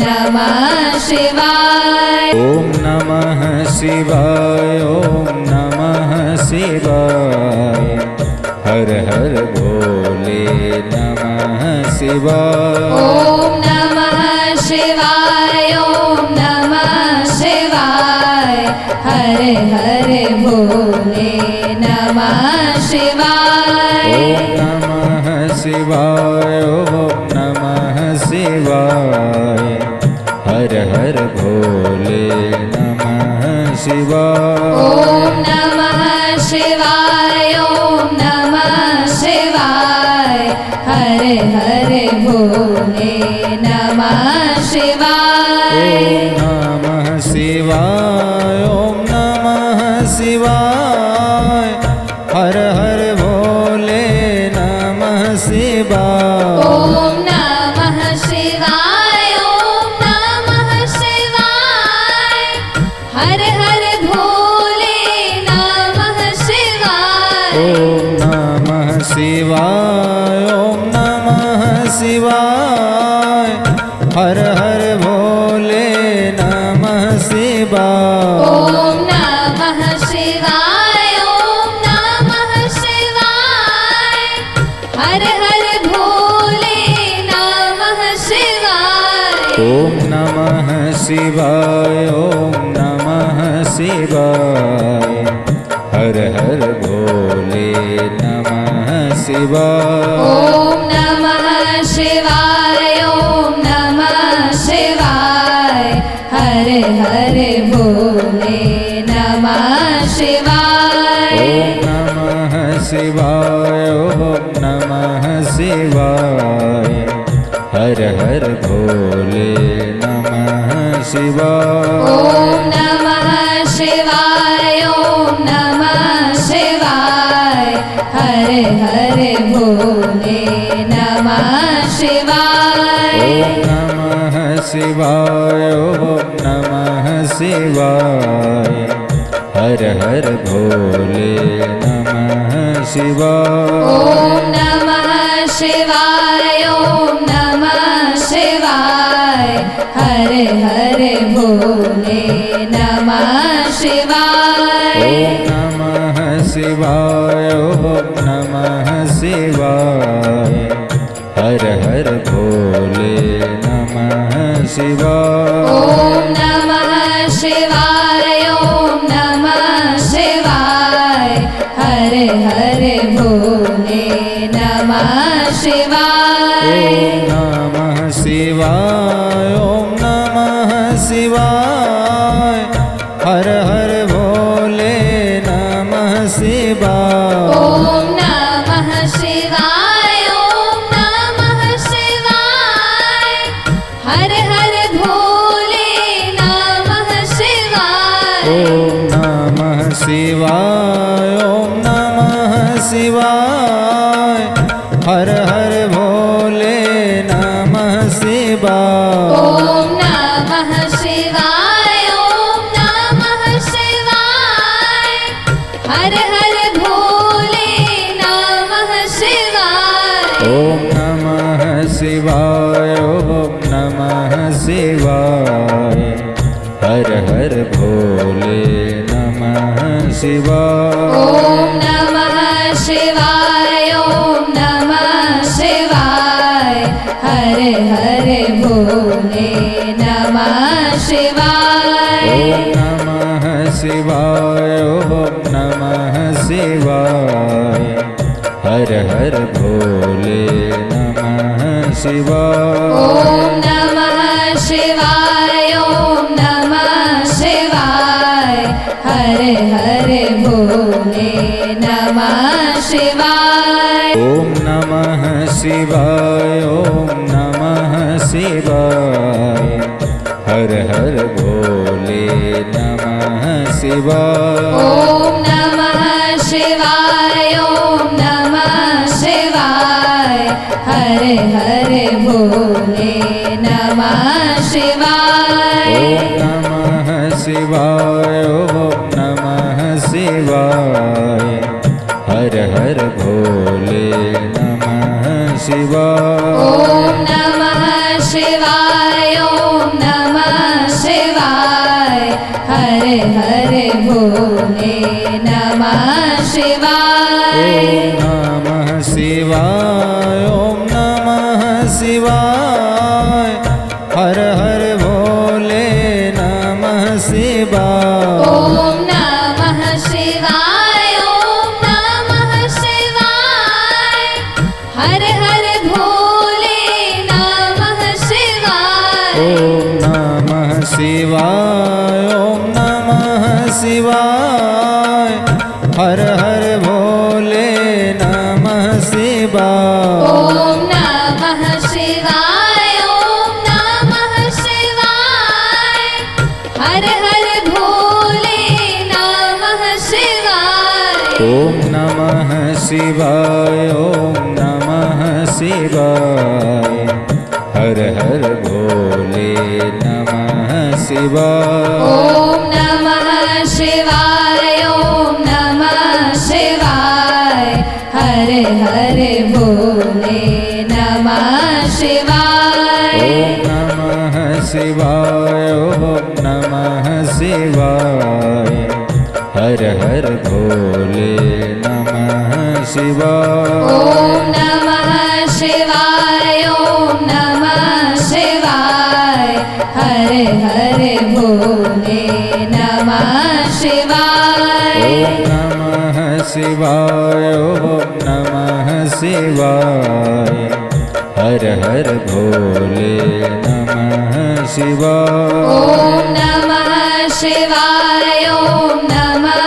नमः शिवाय ओम नमः शिवाय ओम नमः शिवाय हर हर भोले नमः शिवाय ओम नमः शिवाय ओम नमः शिवाय हरे हरे भोले नमः शिवाय ओम नमः शिवाय ओम नमः शिवाय हर हर भोले नमः शिवाय ओम नमः शिवाय ओम नमः शिवाय हरे हरे भोले नमः शिवाय ओम नमः शिवाय ओम नमः शिवाय हर हर भोले नमः शिवाय ओम नमः शिवाय ओम नमः शिवाय हर हर भोले नमः शिवाय ओम नमः शिवाय ओम नमः शिवाय हर हर भोले नमः शिवाय ओम नमः शिवाय ओम नमः शिवाय हर हर भोले नमः शिवाय ओम नमः शिवाय ओम नमः शिवाय हर हर भोले नमः शिवाय ओम नमः शिवाय ओम नमः शिवाय हरे हरे भोले नमः शिवाय ओम नमः शिवाय ओम नमः शिवाय हर हर भोले नमः शिवाय ओम नमः शिवाय ओम नमः शिवाय हरे हरे भोले नमः शिवाय ओम नमः शिवाय ओम नमः शिवाय हर हर भोले नमः शिवाय ओम नमः शिवाय ओम नमः शिवाय हरे हरे भोले नमः शिवाय ओम नमः शिवाय ओम नमः शिवाय हर हर भोले नमः शिवाय ओम नमः शिवाय ओम नमः शिवाय हरे हरे भोले नमः शिवाय ओम नमः शिवाय ओम नमः शिवाय हर हर भोले नमः शिवाय ओम नमः शिवाय ओम नमः शिवाय हर हर शिवाय। ॐ नमः शिवाय ॐ नमः शिवाय हर हर भोले नमः शिवाय। ॐ नमः शिवाय ॐ नमः शिवाय हर हर भोले नमः शिवाय। ॐ नमः शिवाय ॐ नमः शिवाय हर हर भोले नमः शिवाय। ॐ नमः शिवाय ॐ नमः शिवाय हर हर भोले नमः शिवाय। ॐ नमः शिवाय ॐ नमः शिवाय हर हर भोले नमः शिवाय। ॐ नमः शिवाय ॐ नमः शिवाय हर हर भोले नमः शिवाय। ॐ नमः शिवाय ॐ नमः शिवाय हर हर भोले नमः शिवाय। ॐ नमः शिवाय ॐ नमः शिवाय हर हर भोले नमः शिवाय। ॐ नमः शिवाय ॐ नमः शिवाय हर हर भोले नमः शिवाय। ॐ नमः शिवाय ॐ नमः शिवाय हर हर भोले नमः शिवाय। ॐ नमः शिवाय ॐ नमः शिवाय हर हर भोले नमः शिवाय। ॐ नमः शिवाय ॐ नमः शिवाय हर हर भोले नमः शिवाय। ॐ नमः शिवाय ॐ नमः शिवाय हर हर भोले नमः शिवाय। ॐ नमः शिवाय ॐ नमः शिवाय हर हर भोले नमः शिवाय। ॐ नमः शिवाय ॐ नमः शिवाय हर हर भोले नमः शिवाय। ॐ नमः शिवाय ॐ नमः शिवाय हर हर भोले नमः शिवाय। ॐ नमः शिवाय ॐ नमः शिवाय हर हर भोले नमः शिवाय। ॐ नमः शिवाय ॐ नमः शिवाय हर हर भोले नमः शिवाय। ॐ नमः शिवाय ॐ नमः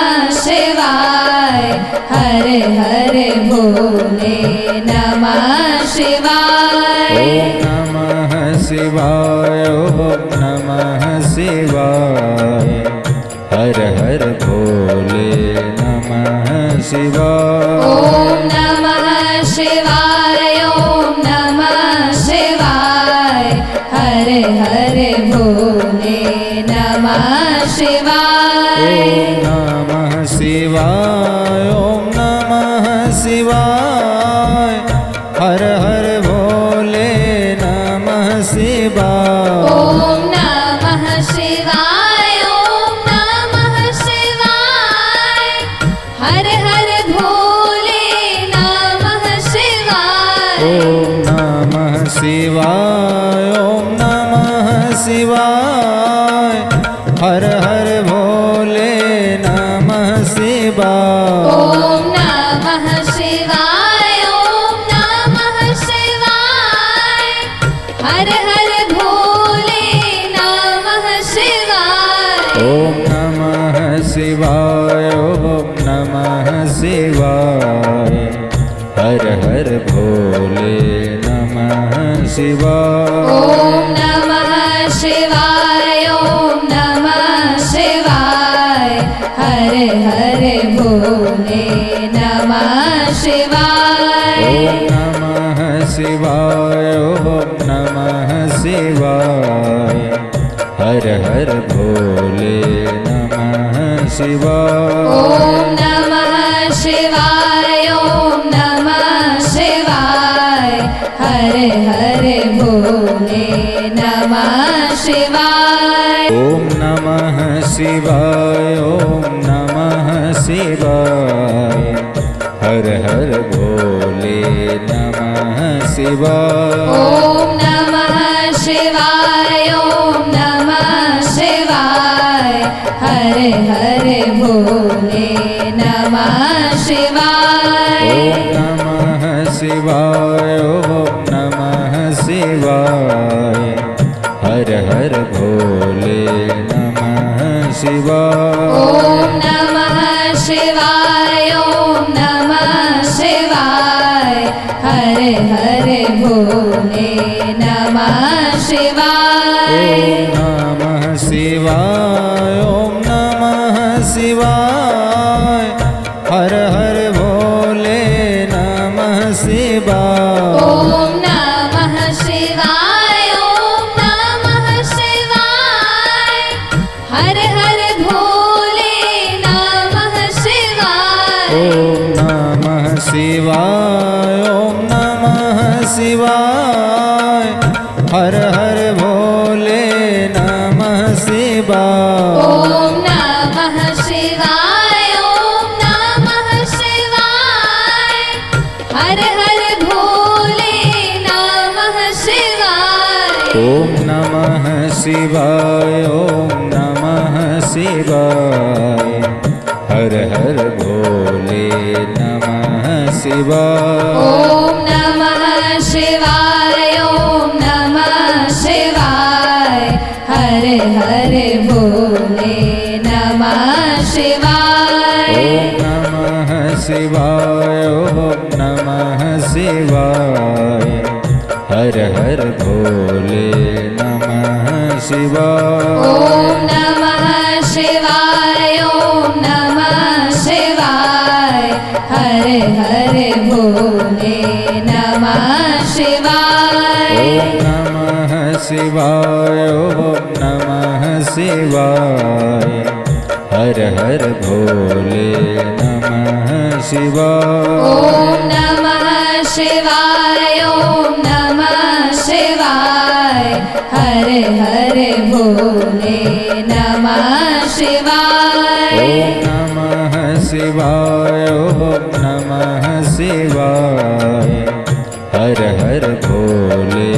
शिवाय हर हर भोले नमः शिवाय। ॐ नमः शिवाय ॐ नमः शिवाय हर हर भोले नमः शिवाय। ॐ नमः शिवाय ॐ नमः शिवाय हर हर भोले नमः शिवाय। ॐ नमः शिवाय ॐ नमः शिवाय हर हर भोले नमः शिवाय। ॐ नमः शिवाय ॐ नमः शिवाय हर हर भोले नमः शिवाय। ॐ नमः शिवाय ॐ नमः शिवाय हर हर भोले नमः शिवाय। ॐ नमः शिवाय ॐ नमः शिवाय हर हर भोले नमः शिवाय। ॐ नमः शिवाय ॐ नमः शिवाय हर हर भोले नमः शिवाय। ॐ नमः शिवाय ॐ नमः शिवाय हर हर भोले नमः शिवाय। ॐ नमः शिवाय ॐ नमः शिवाय हर हर भोले नमः शिवाय ॐ नमः शिवाय ॐ नमः शिवाय हर हर भोले नमः शिवाय ॐ नमः शिवाय ॐ नमः शिवाय हर हर भोले नमः शिवाय ॐ नमः शिवाय ॐ नमः शिवाय हर हर भोले नमः शिवाय ॐ नमः शिवाय ॐ नमः शिवाय हर हर भोले नमः शिवाय ॐ नमः शिवाय ॐ नमः शिवाय हर हर भोले नमः शिवाय ॐ नमः शिवाय ॐ नमः शिवाय हर हर भोले नमः शिवाय ॐ नमः शिवाय ॐ नमः शिवाय हर हर भोले नमः शिवाय ॐ नमः शिवाय ॐ नमः शिवाय हर हर भोले नमः शिवाय ॐ नमः शिवाय ॐ नमः शिवाय हर हर भोले नमः शिवाय ॐ नमः शिवाय ॐ नमः शिवाय हर हर भोले नमः शिवाय ॐ नमः शिवाय ॐ नमः शिवाय हर हर भोले नमः शिवाय ॐ नमः शिवाय ॐ नमः शिवाय हर हर भोले नमः शिवाय ॐ नमः शिवाय ॐ नमः शिवाय हर हर भोले नमः शिवाय ॐ नमः शिवाय ॐ नमः शिवाय हर हर भोले नमः शिवाय ॐ नमः शिवाय ॐ नमः शिवाय हर हर भोले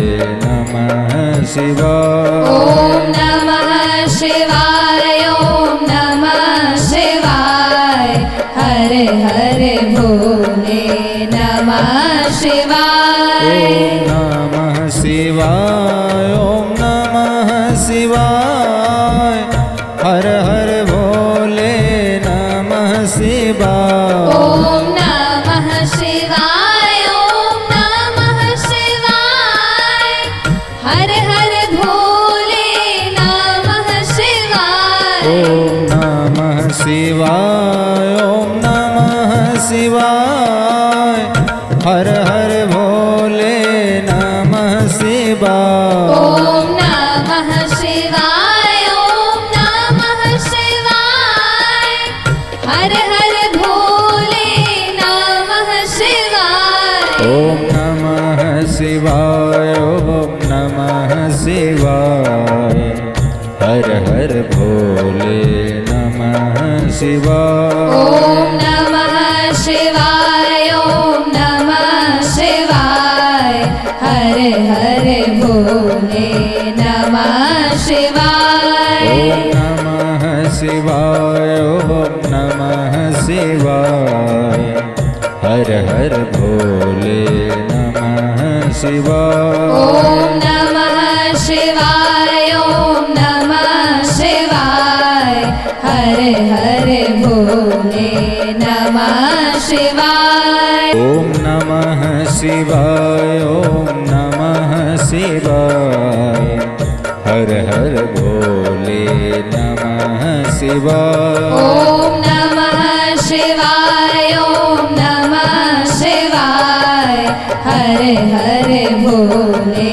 नमः शिवाय ॐ नमः शिवाय ॐ नमः शिवाय हर हर भोले नमः शिवाय ॐ नमः शिवाय ॐ नमः शिवाय हर हर भोले नमः शिवाय ॐ नमः शिवाय ॐ नमः शिवाय हर हर भोले नमः शिवाय ॐ नमः शिवाय ॐ नमः शिवाय हर हर भोले नमः शिवाय ॐ नमः शिवाय ॐ नमः शिवाय हर हर भोले नमः शिवाय ॐ नमः शिवाय ॐ नमः शिवाय हर हर भोले नमः शिवाय ॐ नमः शिवाय ॐ नमः शिवाय हर हर भोले नमः शिवाय ॐ नमः शिवाय ॐ नमः शिवाय हर हर भोले नमः शिवाय ॐ नमः शिवाय ॐ नमः शिवाय हर हर भोले नमः शिवाय ॐ नमः शिवाय ॐ नमः शिवाय हर हर भोले नमः शिवाय ॐ नमः शिवाय ॐ नमः शिवाय हर हर भोले नमः शिवाय ॐ नमः शिवाय ॐ नमः शिवाय हर हर भोले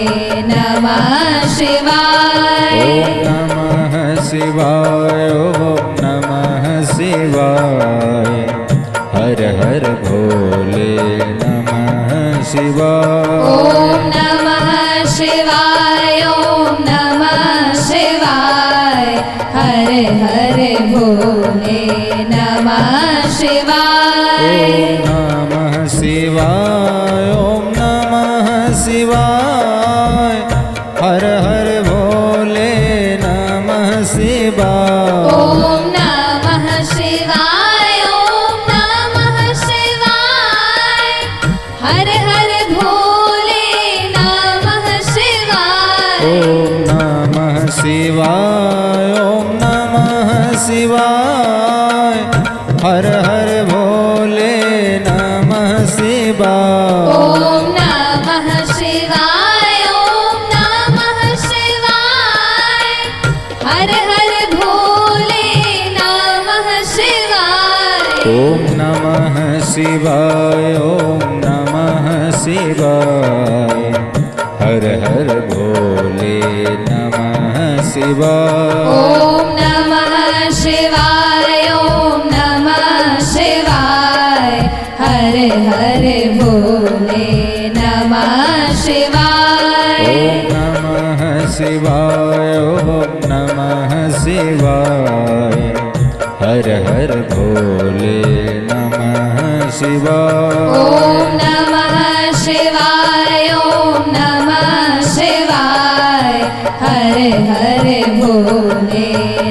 नमः शिवाय ॐ नमः शिवाय ॐ नमः शिवाय हर हर भोले नमः शिवाय ॐ नमः शिवाय ॐ नमः शिवाय हर हर भोले नमः शिवाय ॐ नमः शिवाय ॐ नमः शिवाय हर हर भोले नमः शिवाय ॐ नमः शिवाय ॐ नमः शिवाय हर हर भोले नमः शिवाय ॐ नमः शिवाय ॐ नमः शिवाय हर हर भोले नमः शिवाय ॐ नमः शिवाय ॐ नमः शिवाय हर हर भोले नमः शिवाय ॐ नमः शिवाय ॐ नमः शिवाय हर हर भोले नमः शिवाय ॐ नमः शिवाय ॐ नमः शिवाय हर हर भोले नमः शिवाय ॐ नमः शिवाय ॐ नमः शिवाय हर हर भोले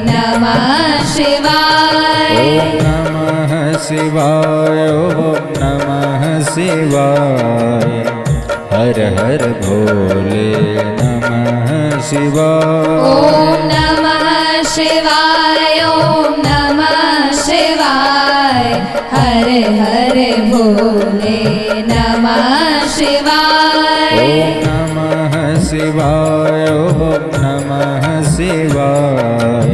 नमः शिवाय ॐ नमः शिवाय ॐ नमः शिवाय हर हर भोले नमः शिवाय ॐ नमः शिवाय ॐ नमः शिवाय हर हर भोले नमः शिवाय ॐ नमः शिवाय ॐ नमः शिवाय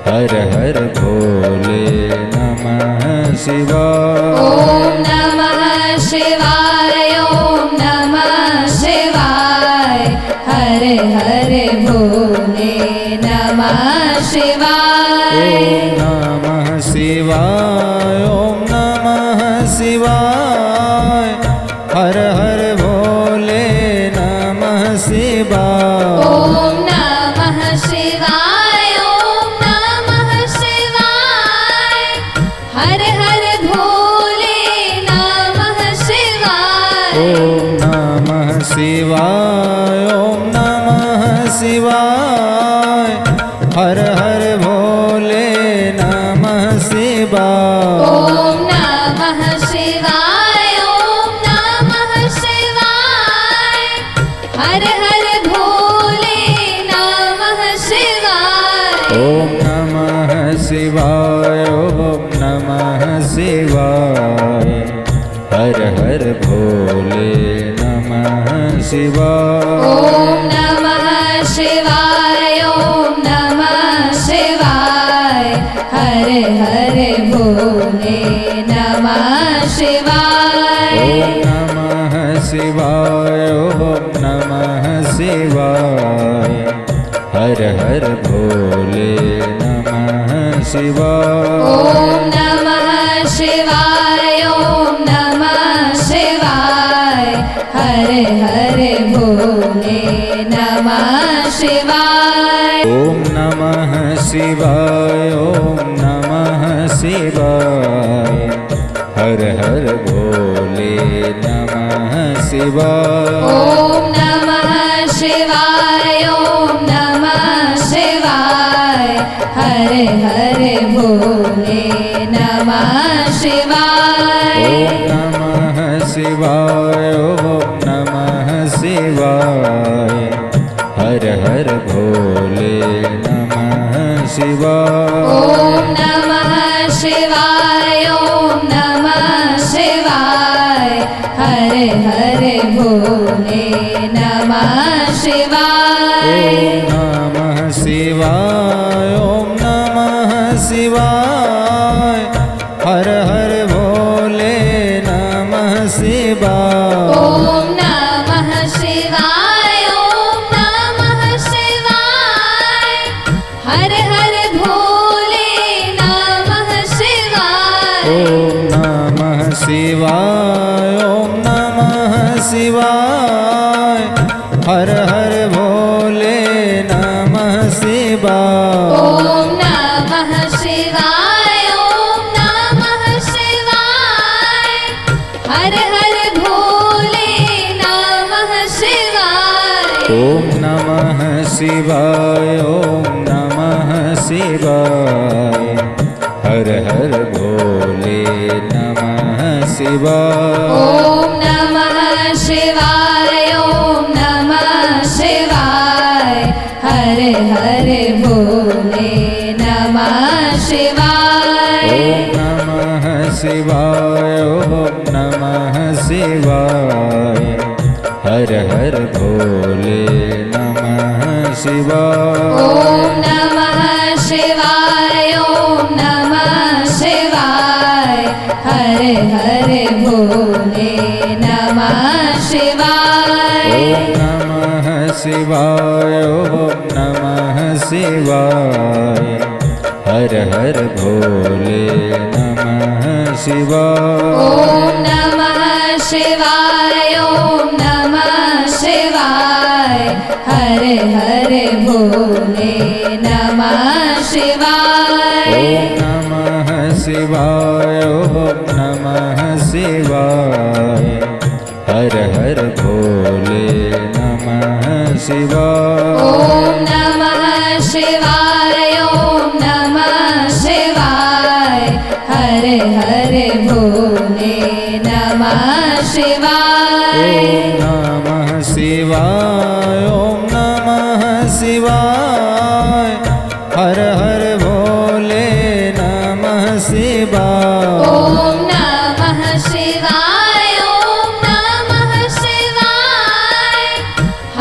हर हर भोले नमः शिवाय ॐ नमः शिवाय ॐ नमः शिवाय हर हर भोले नमः शिवाय ॐ नमः शिवाय ॐ नमः शिवाय हर हर भोले नमः शिवाय ॐ नमः शिवाय ॐ नमः शिवाय हर हर भोले नमः शिवाय ॐ नमः शिवाय ॐ नमः शिवाय हर हर भोले नमः शिवाय ॐ नमः शिवाय ॐ नमः शिवाय हर हर भोले नमः शिवाय ॐ नमः शिवाय ॐ नमः शिवाय हर हर भोले नमः शिवाय ॐ नमः शिवाय ॐ नमः शिवाय हर हर भोले नमः शिवाय ॐ नमः शिवाय ॐ नमः शिवाय हर हर भोले नमः शिवाय ॐ नमः शिवाय ॐ नमः शिवाय हर हर भोले नमः शिवाय ॐ नमः शिवाय ॐ नमः शिवाय हर हर भोले नमः शिवाय ॐ नमः शिवाय ॐ नमः शिवाय हर हर भोले नमः शिवाय ॐ नमः शिवाय ॐ नमः शिवाय हर हर भोले नमः शिवाय ॐ नमः शिवाय ॐ नमः शिवाय हर हर भोले नमः शिवाय ॐ नमः शिवाय ॐ नमः शिवाय हर हर भोले नमः शिवाय ॐ नमः शिवाय ॐ नमः शिवाय हर हर भोले नमः शिवाय ॐ नमः शिवाय ॐ शिवाय ओम नमः शिवाय हर हर भोले नमः शिवाय ओम नमः शिवाय ओम नमः शिवाय हर हर भोले नमः शिवाय ओम नमः शिवाय ओम नमः शिवाय हर हर भोले नमः शिवाय ओम नमः शिवाय ओम नमः शिवाय हर हर भोले नमः शिवाय ओम नमः शिवाय ओम नमः शिवाय हर हर भोले नमः शिवाय ओम नमः शिवाय ओम नमः शिवाय हर हर भोले नमः शिवाय ओम नमः शिवाय ओम नमः शिवाय हर हर भोले नमः शिवाय ओम नमः शिवाय ओम नमः शिवाय हर हर भोले नमः शिवाय ओम नमः शिवाय ओम नमः शिवाय हर हर भोले नमः शिवाय ओम नमः शिवाय ओम नमः शिवाय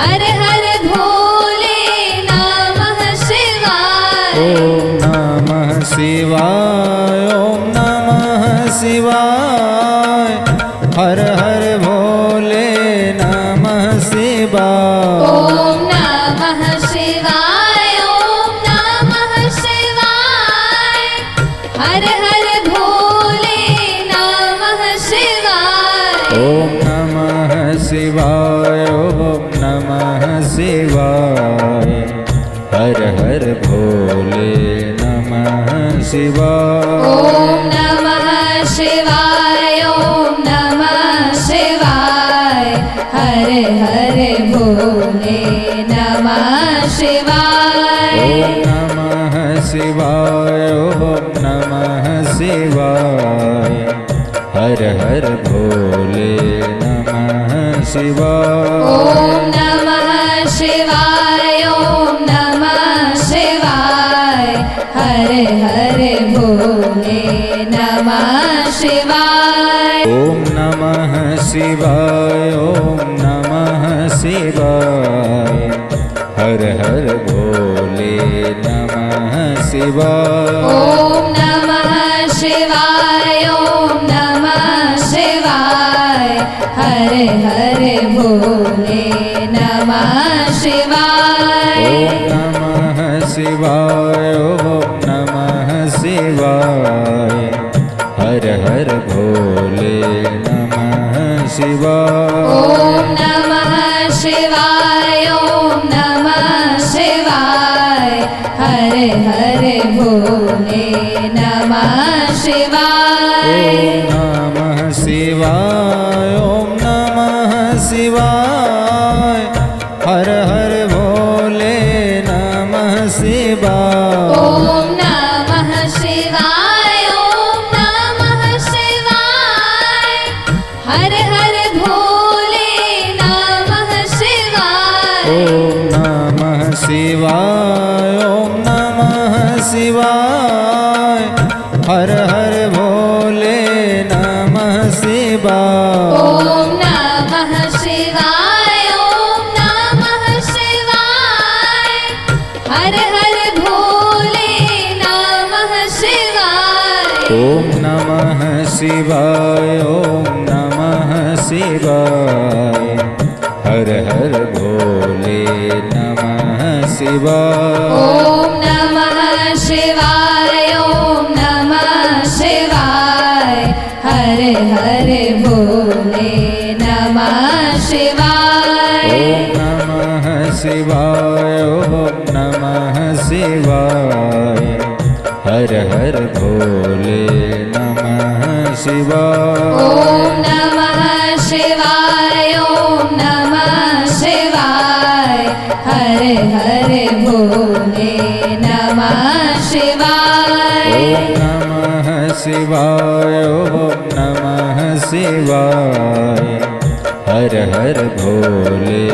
हर हर भोले नमः शिवाय ओम नमः शिवाय ओम नमः शिवाय हर हर भोले नमः शिवाय ओम नमः शिवाय ओम नमः शिवाय हर हर भोले नमः शिवाय ओम नमः शिवाय ओम नमः शिवाय हर हर भोले नमः शिवाय ओम नमः शिवाय ओम नमः शिवाय हर हर भोले नमः शिवाय ओम नमः शिवाय ओम नमः शिवाय हर हर भोले नमः शिवाय ओम नमः शिवाय ओम नमः शिवाय हर हर भोले नमः शिवाय ओम नमः शिवाय ओम नमः शिवाय हर हर भोले नमः शिवाय ओम नमः शिवाय ओम नमः शिवाय हर हर भोले नमः शिवाय ओम नमः शिवाय ओम नमः शिवाय हर हर भोले नमः शिवाय ओम नमः शिवाय ओम नमः शिवाय हर हर भोले नमः शिवाय ओम नमः शिवाय ओम नमः शिवाय हर हर भोले नमः शिवाय ओम नमः शिवाय ओम नमः शिवाय हर हर भोले नमः शिवाय ओम नमः शिवाय ओम नमः शिवाय हर हर भोले नमः शिवाय ओम नमः शिवाय ओम नमः शिवाय हर हर भोले नमः शिवाय ओम नमः शिवाय ओम नमः शिवाय हर हर भोले नमः शिवाय ओम नमः शिवाय ओम नमः शिवाय हर हर भोले नमः शिवाय ओम नमः शिवाय ओम नमः शिवाय हर हर भोले नमः शिवाय ओम नमः शिवाय ओम नमः शिवाय हर हरे हरे भोले नमः शिवाय ॐ नमः शिवाय ॐ नमः शिवाय हर हर भोले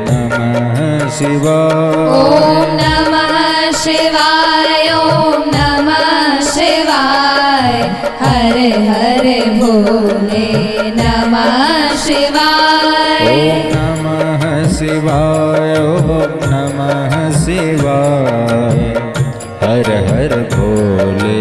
नमः शिवाय ॐ नमः शिवाय ॐ नमः शिवाय हरे हरे भोले नमः शिवाय ॐ नमः शिवाय ॐ नमः शिवाय हर हर भोले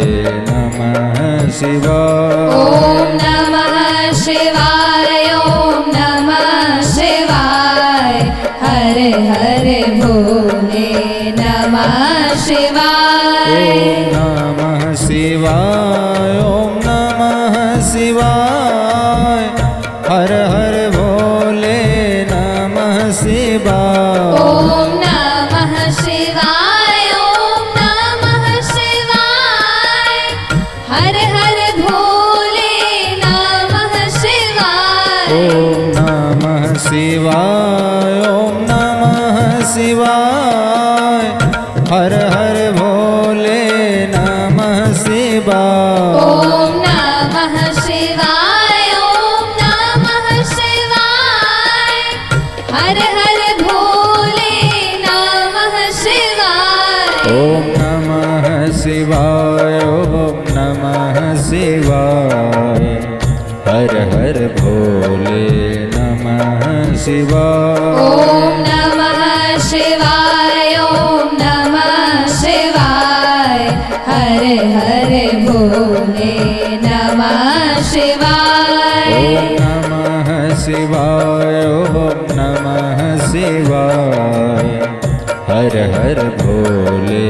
नमः शिवाय ॐ नमः शिवाय ॐ नमः शिवाय हरे हरे भोले नमः शिवाय ॐ नमः शिवाय ॐ नमः शिवाय हर हर भोले नमः शिवाय ॐ नमः शिवाय ॐ नमः शिवाय हर हर भोले नमः शिवाय ॐ नमः शिवाय ॐ नमः शिवाय हर हर भोले नमः शिवाय ॐ नमः शिवाय ॐ नमः शिवाय हर हर भोले नमः शिवाय ॐ नमः शिवाय ॐ नमः शिवाय हर हर भोले नमः शिवाय ॐ नमः शिवाय ॐ नमः शिवाय हरे हरे भोले नमः शिवाय ॐ नमः शिवाय ॐ नमः शिवाय हर हर भोले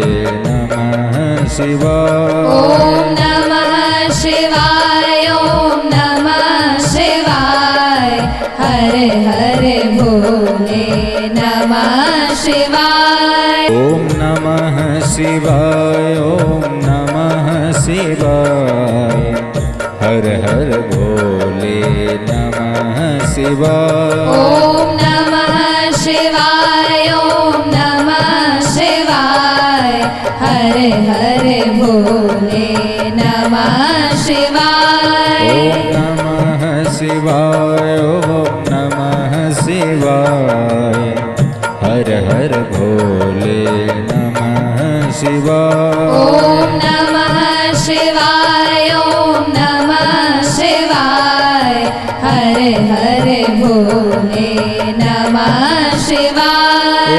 नमः शिवाय ॐ नमः शिवाय ॐ नमः शिवाय हरे हरे भोले नमः शिवाय ॐ नमः शिवाय ॐ नमः शिवाय हर हर भोले नमः शिवाय ॐ नमः शिवाय ॐ नमः शिवाय हरे हरे भोले नमः शिवाय ॐ नमः शिवाय ॐ नमः शिवाय हर हर भोले नमः शिवाय ॐ नमः शिवाय ॐ नमः शिवाय हरे हरे भोले नमः शिवाय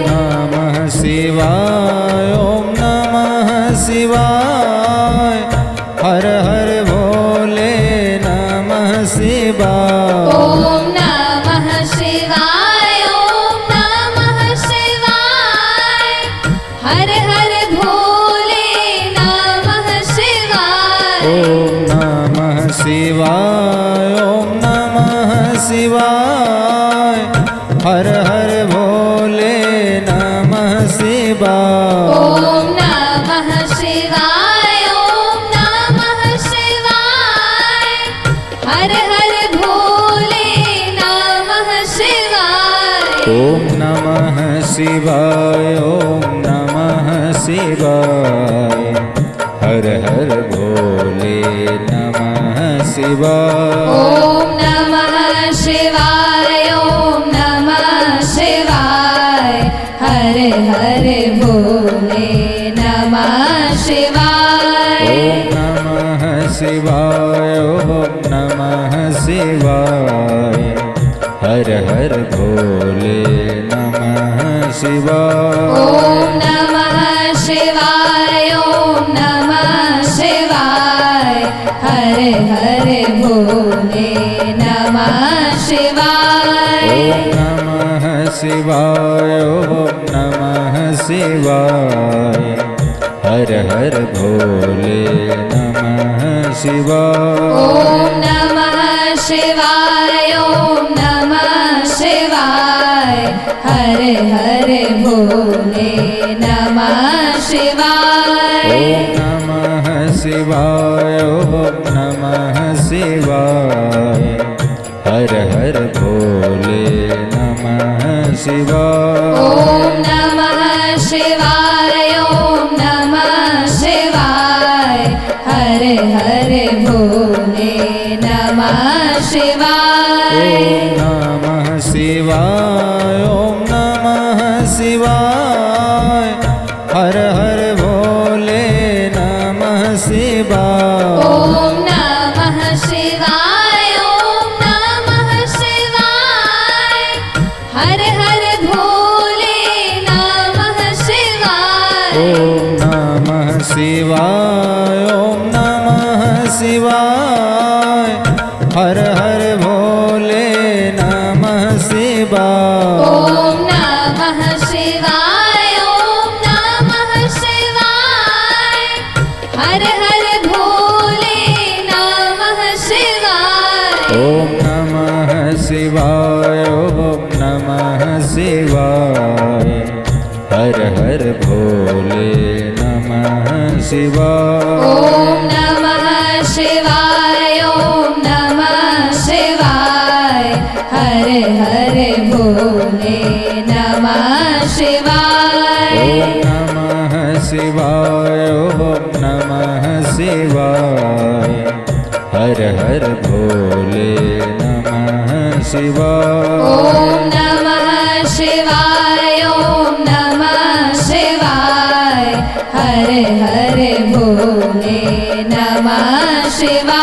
ॐ नमः शिवाय ॐ नमः शिवाय हर हर भोले नमः शिवाय ॐ नमः शिवाय ॐ नमः शिवाय हर हर भोले नमः शिवाय ॐ नमः शिवाय ॐ नमः शिवाय हर हर भोले नमः शिवाय ॐ नमः शिवाय ॐ नमः शिवाय हर हर भोले नमः शिवाय ॐ नमः शिवाय ॐ नमः शिवाय हर हर भोले नमः शिवाय ॐ नमः शिवाय ॐ नमः शिवाय हरे हरे भोले नमः शिवाय ॐ नमः शिवाय ॐ नमः शिवाय हर हर भोले नमः शिवाय ॐ नमः शिवाय ॐ नमः शिवाय हरे हरे भोले नमः शिवाय ॐ नमः शिवाय ॐ नमः शिवाय हर हर भोले नमः शिवाय ॐ नमः शिवाय ॐ नमः शिवाय हरे हरे भोले नमः शिवाय ॐ नमः शिवाय ॐ नमः शिवाय हर हर भोले नमः शिवाय ॐ नमः शिवाय ॐ नमः शिवाय हर हर भोले नमः शिवाय ॐ नमः शिवाय ॐ नमः शिवाय हर हर भोले नमः शिवाय ॐ नमः शिवाय ॐ नमः शिवाय हर हर भोले नमः शिवाय ॐ नमः शिवाय ॐ नमः शिवाय हर हर भोले नमः शिवाय ॐ नमः शिवाय ॐ नमः शिवाय हर हर भोले नमः शिवाय ॐ नमः शिवाय ॐ नमः शिवाय हर हर भोले नमः शिवाय ॐ नमः शिवाय ॐ नमः शिवाय हर हर भोले नमः शिवाय ॐ नमः शिवाय ॐ नमः शिवाय हर हर भोले नमः शिवाय ॐ नमः शिवाय ॐ नमः शिवाय हर हर भोले नमः शिवाय